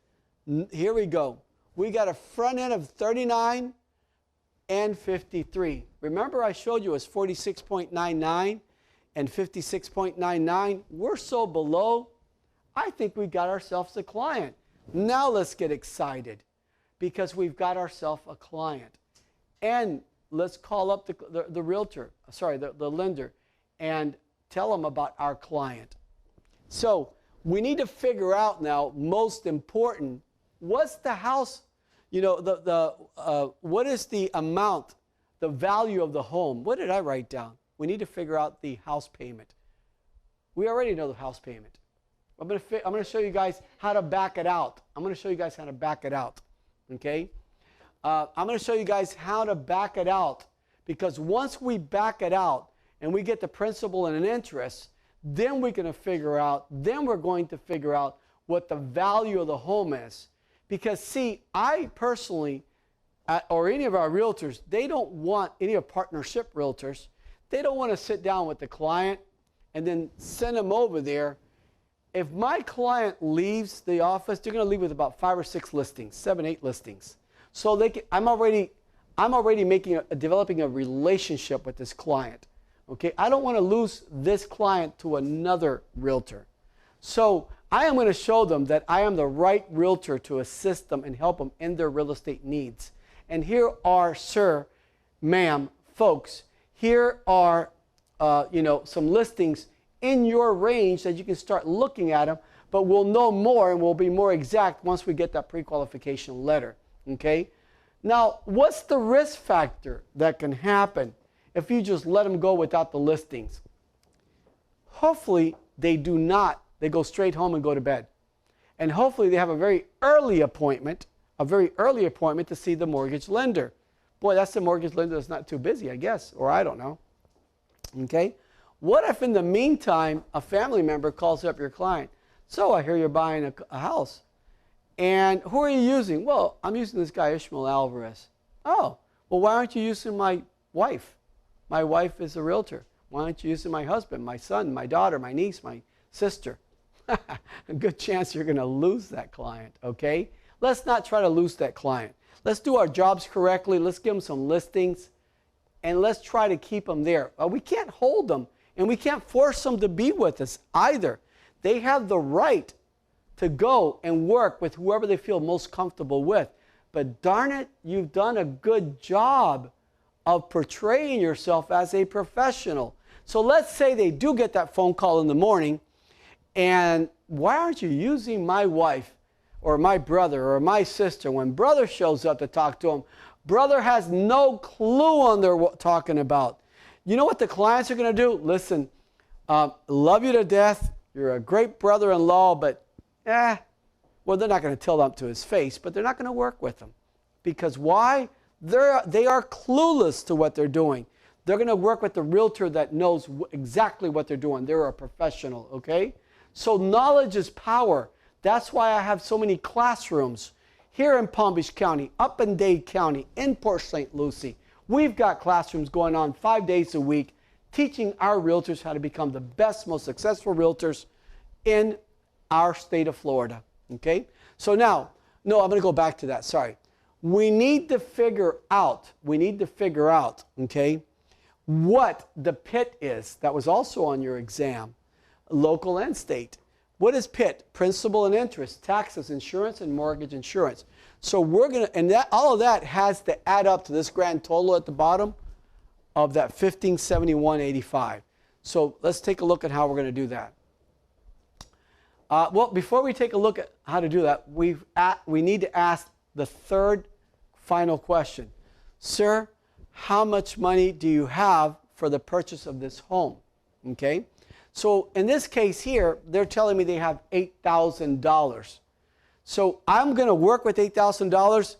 Here we go. We got a front end of 39 and 53. Remember I showed you it was 46.99 and 56.99. We're so below, I think we got ourselves a client. Now let's get excited because we've got ourselves a client. And let's call up the realtor, sorry, the lender, and tell them about our client. So we need to figure out now, most important, what's the house, you know, what is the amount, the value of the home? What did I write down? We need to figure out the house payment. We already know the house payment. I'm going to show you guys how to back it out. Okay? I'm going to show you guys how to back it out, because once we back it out and we get the principal and an interest, then we're going to figure out what the value of the home is. Because see, I personally, or any of our realtors, they don't want, any of partnership realtors, they don't want to sit down with the client and then send them over there. If my client leaves the office, they're going to leave with about 5 or 6 listings, 7, 8 listings. So I'm already developing a relationship with this client. Okay, I don't want to lose this client to another realtor. So I am going to show them that I am the right realtor to assist them and help them in their real estate needs. And here are, sir, ma'am, folks, here are some listings in your range that you can start looking at them, but we'll know more and we'll be more exact once we get that pre-qualification letter. Okay? Now, what's the risk factor that can happen if you just let them go without the listings? Hopefully, they go straight home and go to bed. And hopefully, they have a very early appointment to see the mortgage lender. Boy, that's the mortgage lender that's not too busy, I guess, or I don't know. Okay? What if in the meantime, a family member calls up your client? So I hear you're buying a house. And who are you using? Well, I'm using this guy, Ismael Alvarez. Oh, well, why aren't you using my wife? My wife is a realtor. Why aren't you using my husband, my son, my daughter, my niece, my sister? A good chance you're going to lose that client, okay? Let's not try to lose that client. Let's do our jobs correctly. Let's give them some listings, and let's try to keep them there. We can't hold them, and we can't force them to be with us either. They have the right to go and work with whoever they feel most comfortable with. But darn it, you've done a good job of portraying yourself as a professional. So let's say they do get that phone call in the morning, and why aren't you using my wife or my brother or my sister? When brother shows up to talk to him, brother has no clue on they're talking about. You know what the clients are going to do? Listen, love you to death. You're a great brother-in-law, but well, they're not going to tell them to his face, but they're not going to work with him. Because why? They are clueless to what they're doing. They're going to work with the realtor that knows exactly what they're doing. They're a professional, okay? So knowledge is power. That's why I have so many classrooms here in Palm Beach County, up in Dade County, in Port St. Lucie. We've got classrooms going on 5 days a week, teaching our realtors how to become the best, most successful realtors in our state of Florida, okay? So now, no, I'm going to go back to that, sorry. We need to figure out, okay, what the PIT is. That was also on your exam, local and state. What is PIT? Principal and interest, taxes, insurance, and mortgage insurance. So we're going to, and all of that has to add up to this grand total at the bottom of that $1,571.85. So let's take a look at how we're going to do that. Well, before we take a look at how to do that, we need to ask the third final question. Sir, how much money do you have for the purchase of this home? Okay? So in this case here, they're telling me they have $8,000. So I'm going to work with $8,000.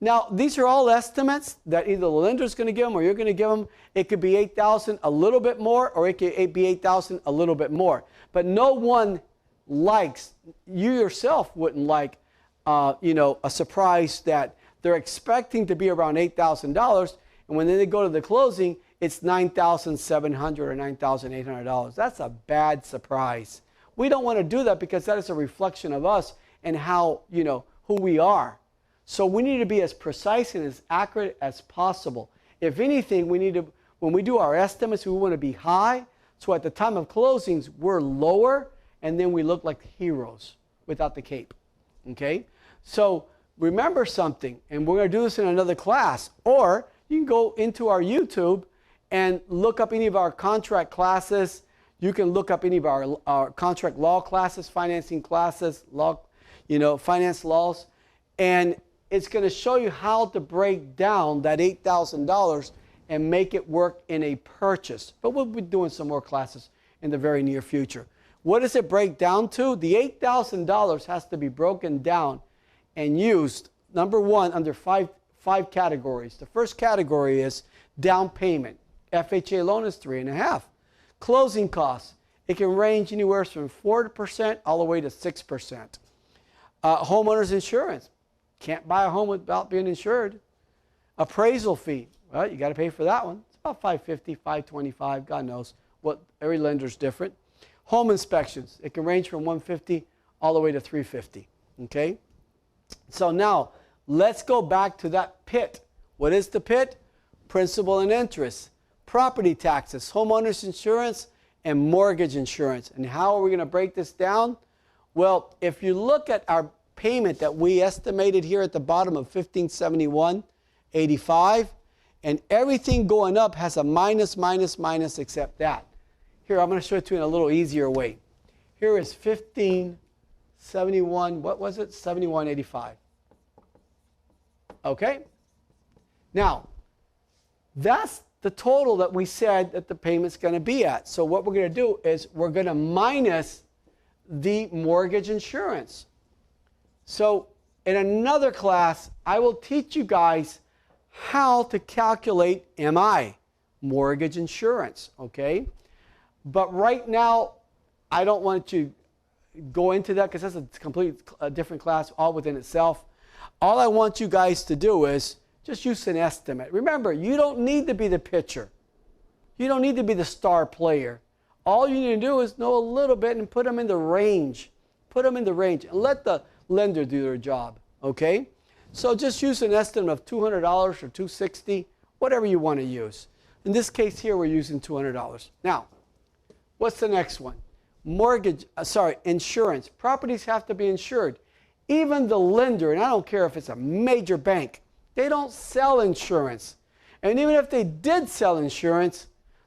Now, these are all estimates that either the lender's going to give them or you're going to give them. It could be $8,000 a little bit more, or it could be $8,000 a little bit more. But no one likes, you yourself wouldn't like, a surprise that they're expecting to be around $8,000, and when they go to the closing, it's $9,700 or $9,800. That's a bad surprise. We don't want to do that because that is a reflection of us and how, who we are. So we need to be as precise and as accurate as possible. If anything, we need to, when we do our estimates, we want to be high. So at the time of closings, we're lower, and then we look like heroes without the cape. Okay? So remember something, and we're going to do this in another class, or you can go into our YouTube and look up any of our contract classes. You can look up any of our contract law classes, financing classes, law, finance laws, and it's going to show you how to break down that $8,000 and make it work in a purchase. But we'll be doing some more classes in the very near future. What does it break down to? The $8,000 has to be broken down and used, number one, under five categories. The first category is down payment. FHA loan is 3.5%. Closing costs, it can range anywhere from 4% all the way to 6%. Homeowner's insurance, can't buy a home without being insured. Appraisal fee, well, you got to pay for that one. It's about 550, 525, God knows. What every lender's different. Home inspections, it can range from 150 all the way to 350. Okay? So now, let's go back to that pit. What is the pit? Principal and interest, property taxes, homeowners insurance, and mortgage insurance. And how are we going to break this down? Well, if you look at our payment that we estimated here at the bottom of $1,571.85, and everything going up has a minus, minus, minus except that. Here, I'm going to show it to you in a little easier way. Here is 1571, what was it? 71.85. Okay? Now, that's the total that we said that the payment's going to be at. So what we're going to do is we're going to minus the mortgage insurance. So in another class, I will teach you guys how to calculate MI, mortgage insurance, okay? But right now, I don't want to go into that because that's a completely different class all within itself. All I want you guys to do is just use an estimate. Remember, you don't need to be the pitcher. You don't need to be the star player. All you need to do is know a little bit and put them in the range. Put them in the range and let the lender do their job, okay? So just use an estimate of $200 or $260, whatever you want to use. In this case here, we're using $200. Now, what's the next one? Insurance. Properties have to be insured. Even the lender, and I don't care if it's a major bank, they don't sell insurance. And even if they did sell insurance,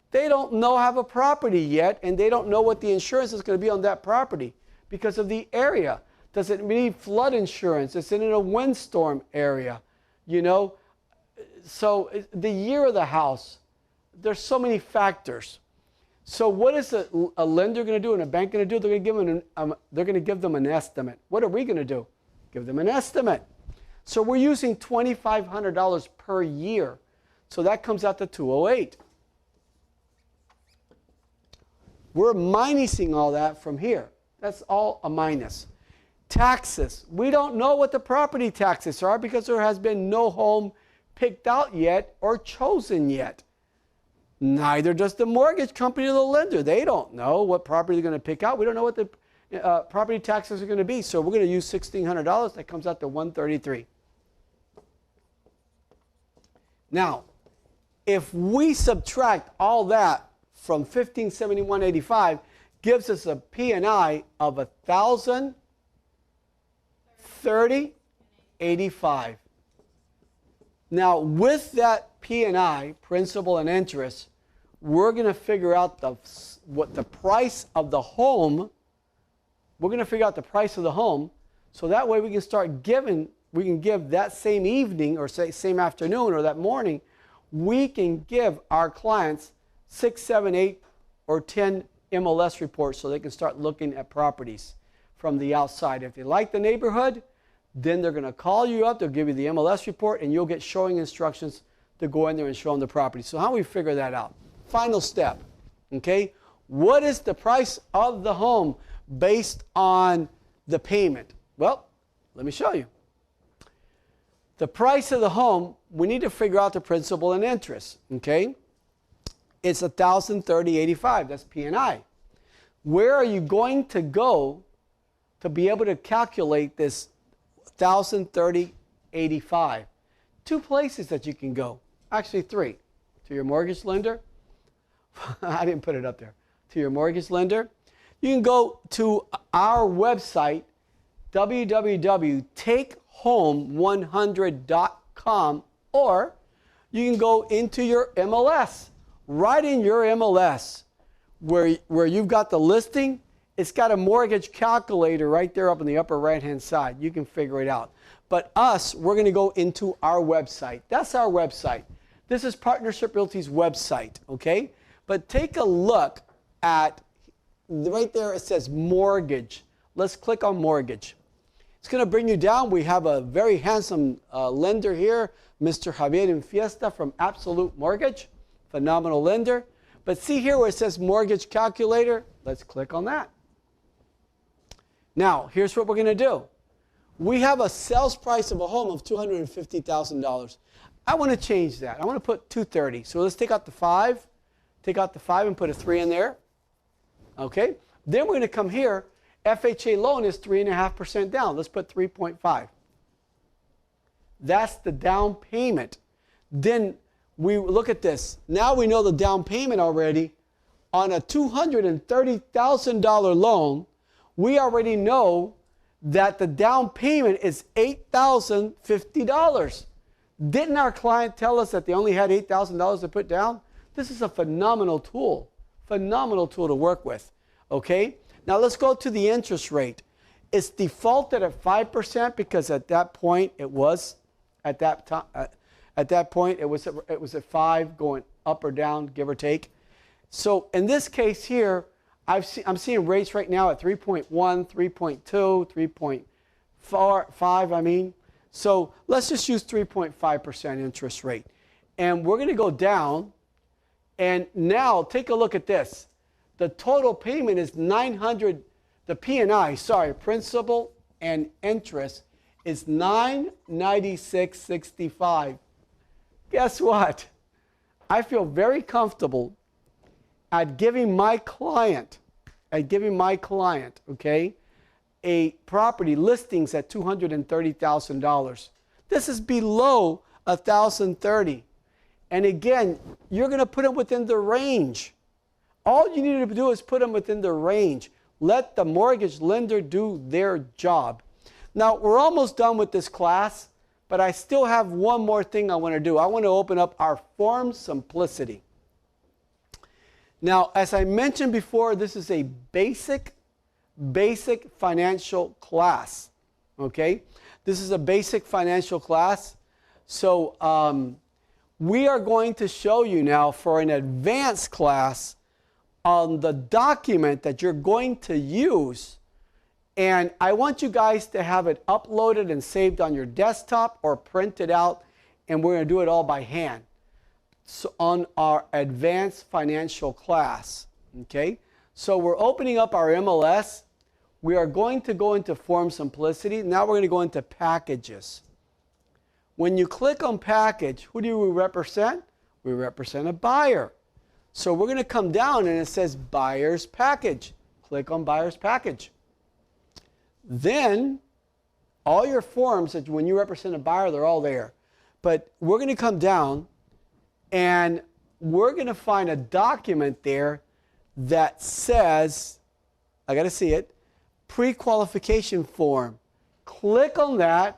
they don't have a property yet, and they don't know what the insurance is going to be on that property because of the area. Does it need flood insurance? Is it in a windstorm area? You know, so the year of the house, there's so many factors. So what is a lender going to do and a bank going to do? They're going to give them an estimate. What are we going to do? Give them an estimate. So we're using $2,500 per year. So that comes out to $208. We're minusing all that from here. That's all a minus. Taxes. We don't know what the property taxes are because there has been no home picked out yet or chosen yet. Neither does the mortgage company or the lender. They don't know what property they're going to pick out. We don't know what the property taxes are going to be. So we're going to use $1,600. That comes out to $133. Now, if we subtract all that from $1,571.85, gives us a P&I of $1,030.85. Now, with that P&I, principal and interest, we're going to figure out what the price of the home. We're going to figure out the price of the home, so that way we can start giving. We can give that same evening, or say same afternoon, or that morning. We can give our clients 6, 7, 8, or 10 MLS reports so they can start looking at properties from the outside. If they like the neighborhood, then they're going to call you up. They'll give you the MLS report, and you'll get showing instructions to go in there and show them the property. So how do we figure that out? Final step, okay? What is the price of the home based on the payment? Well, let me show you. The price of the home, we need to figure out the principal and interest, okay? It's $1,030.85. That's P&I. Where are you going to go to be able to calculate this $1,030.85? Two places that you can go. Actually, three. To your mortgage lender. I didn't put it up there. To your mortgage lender. You can go to our website, www.takehome100.com, or you can go into your MLS. Right in your MLS, where you've got the listing, it's got a mortgage calculator right there up in the upper right-hand side. You can figure it out. But we're going to go into our website. That's our website. This is Partnership Realty's website, okay? But take a look at, right there it says mortgage. Let's click on mortgage. It's going to bring you down. We have a very handsome lender here, Mr. Javier Infiesta from Absolute Mortgage. Phenomenal lender. But see here where it says mortgage calculator? Let's click on that. Now, here's what we're going to do. We have a sales price of a home of $250,000. I want to change that. I want to put 230. So let's take out the 5. Take out the 5 and put a 3 in there. Okay. Then we're going to come here. FHA loan is 3.5% down. Let's put 3.5. That's the down payment. Then we look at this. Now we know the down payment already. On a $230,000 loan, we already know that the down payment is $8,050. Didn't our client tell us that they only had $8,000 to put down? This is a phenomenal tool to work with. Okay? Now let's go to the interest rate. It's defaulted at 5% because at that point it was at that point it was at 5 going up or down, give or take. So in this case here, I'm seeing rates right now at 3.1, 3.2, 3.45, I mean. So let's just use 3.5% interest rate. And we're going to go down. And now take a look at this. The total payment is $900. The P&I, sorry, principal and interest is $996.65. Guess what? I feel very comfortable at giving my client, okay, a property listings at $230,000. This is below $1,030. And again, you're going to put them within the range. All you need to do is put them within the range. Let the mortgage lender do their job. Now, we're almost done with this class, but I still have one more thing I want to do. I want to open up our form simplicity. Now, as I mentioned before, this is a basic financial class. Okay? This is a basic financial class. So, we are going to show you now for an advanced class on the document that you're going to use. And I want you guys to have it uploaded and saved on your desktop or printed out. And we're going to do it all by hand. So on our advanced financial class. Okay. So we're opening up our MLS. We are going to go into form simplicity. Now we're going to go into packages. When you click on package, who do we represent? We represent a buyer. So we're going to come down and it says buyer's package. Click on buyer's package. Then all your forms that when you represent a buyer, they're all there. But we're going to come down and we're going to find a document there that says, I got to see it, pre-qualification form. Click on that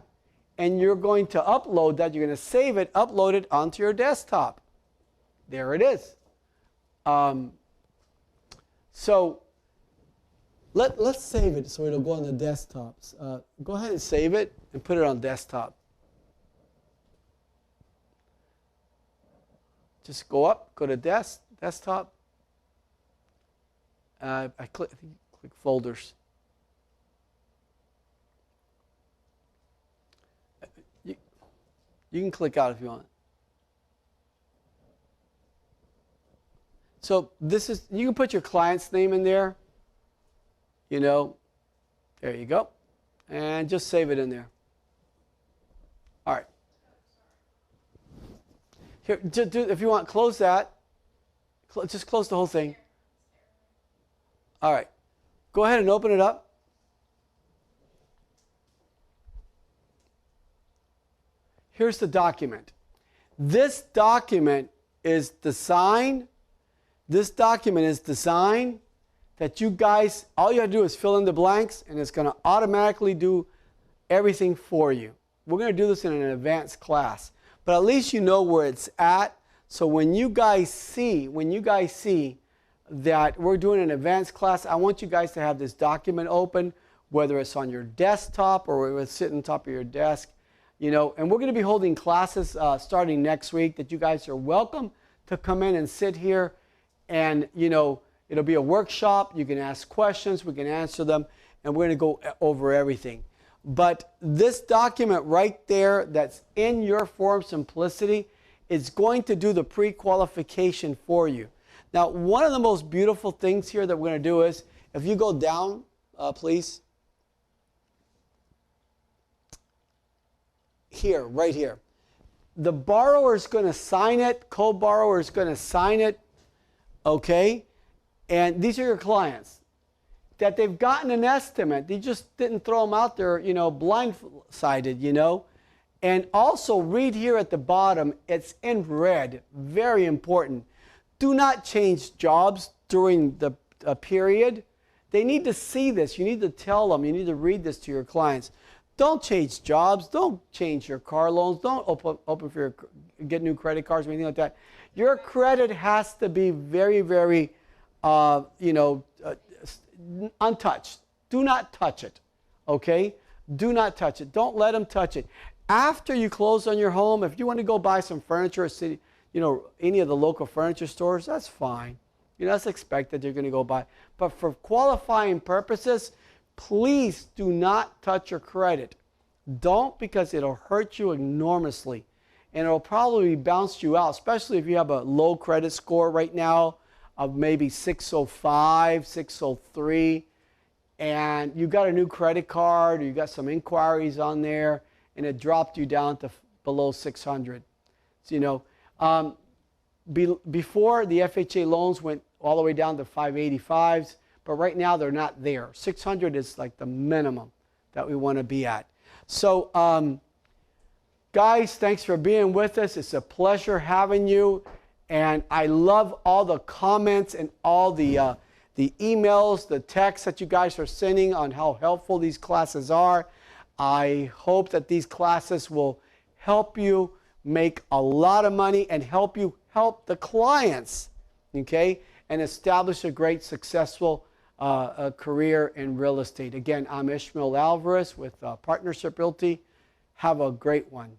and you're going to upload that. You're going to save it, upload it onto your desktop. There it is. So let's save it so it'll go on the desktops. Go ahead and save it and put it on desktop. Just go up, go to desktop. I think click folders. You can click out if you want. So this is, you can put your client's name in there. You know, there you go. And just save it in there. All right. Here, if you want, close that. Just close the whole thing. All right. Go ahead and open it up. Here's the document. This document is designed. This document is designed that you guys, all you have to do is fill in the blanks and it's going to automatically do everything for you. We're going to do this in an advanced class, but at least you know where it's at. So when you guys see that we're doing an advanced class, I want you guys to have this document open, whether it's on your desktop or whether it's sitting on top of your desk. You know, and we're going to be holding classes starting next week that you guys are welcome to come in and sit here and, you know, it'll be a workshop. You can ask questions. We can answer them. And we're going to go over everything. But this document right there that's in your form simplicity is going to do the pre-qualification for you. Now, one of the most beautiful things here that we're going to do is, if you go down, please. Here, right here. the borrower is going to sign it, co-borrower is going to sign it, okay? And these are your clients. That they've gotten an estimate. They just didn't throw them out there, you know, blindsided, you know. And also read here at the bottom, it's in red, very important. Do not change jobs during the period. They need to see this. You need to tell them. You need to read this to your clients. Don't change jobs. Don't change your car loans. Don't open for your, get new credit cards or anything like that. Your credit has to be very, very, untouched. Do not touch it, okay? Do not touch it. Don't let them touch it. After you close on your home, if you want to go buy some furniture at city, you know, any of the local furniture stores, that's fine. You know, that's expected. You're going to go buy. But for qualifying purposes, please do not touch your credit. Don't, because it'll hurt you enormously. And it'll probably bounce you out, especially if you have a low credit score right now of maybe 605, 603, and you got a new credit card, or you got some inquiries on there, and it dropped you down to below 600. So, you know, before the FHA loans went all the way down to 585s, but right now they're not there. 600 is like the minimum that we want to be at. So, guys, thanks for being with us. It's a pleasure having you. And I love all the comments and all the emails, the texts that you guys are sending on how helpful these classes are. I hope that these classes will help you make a lot of money and help you help the clients, okay, and establish a great, successful career in real estate. Again, I'm Ismael Alvarez with Partnership Realty. Have a great one.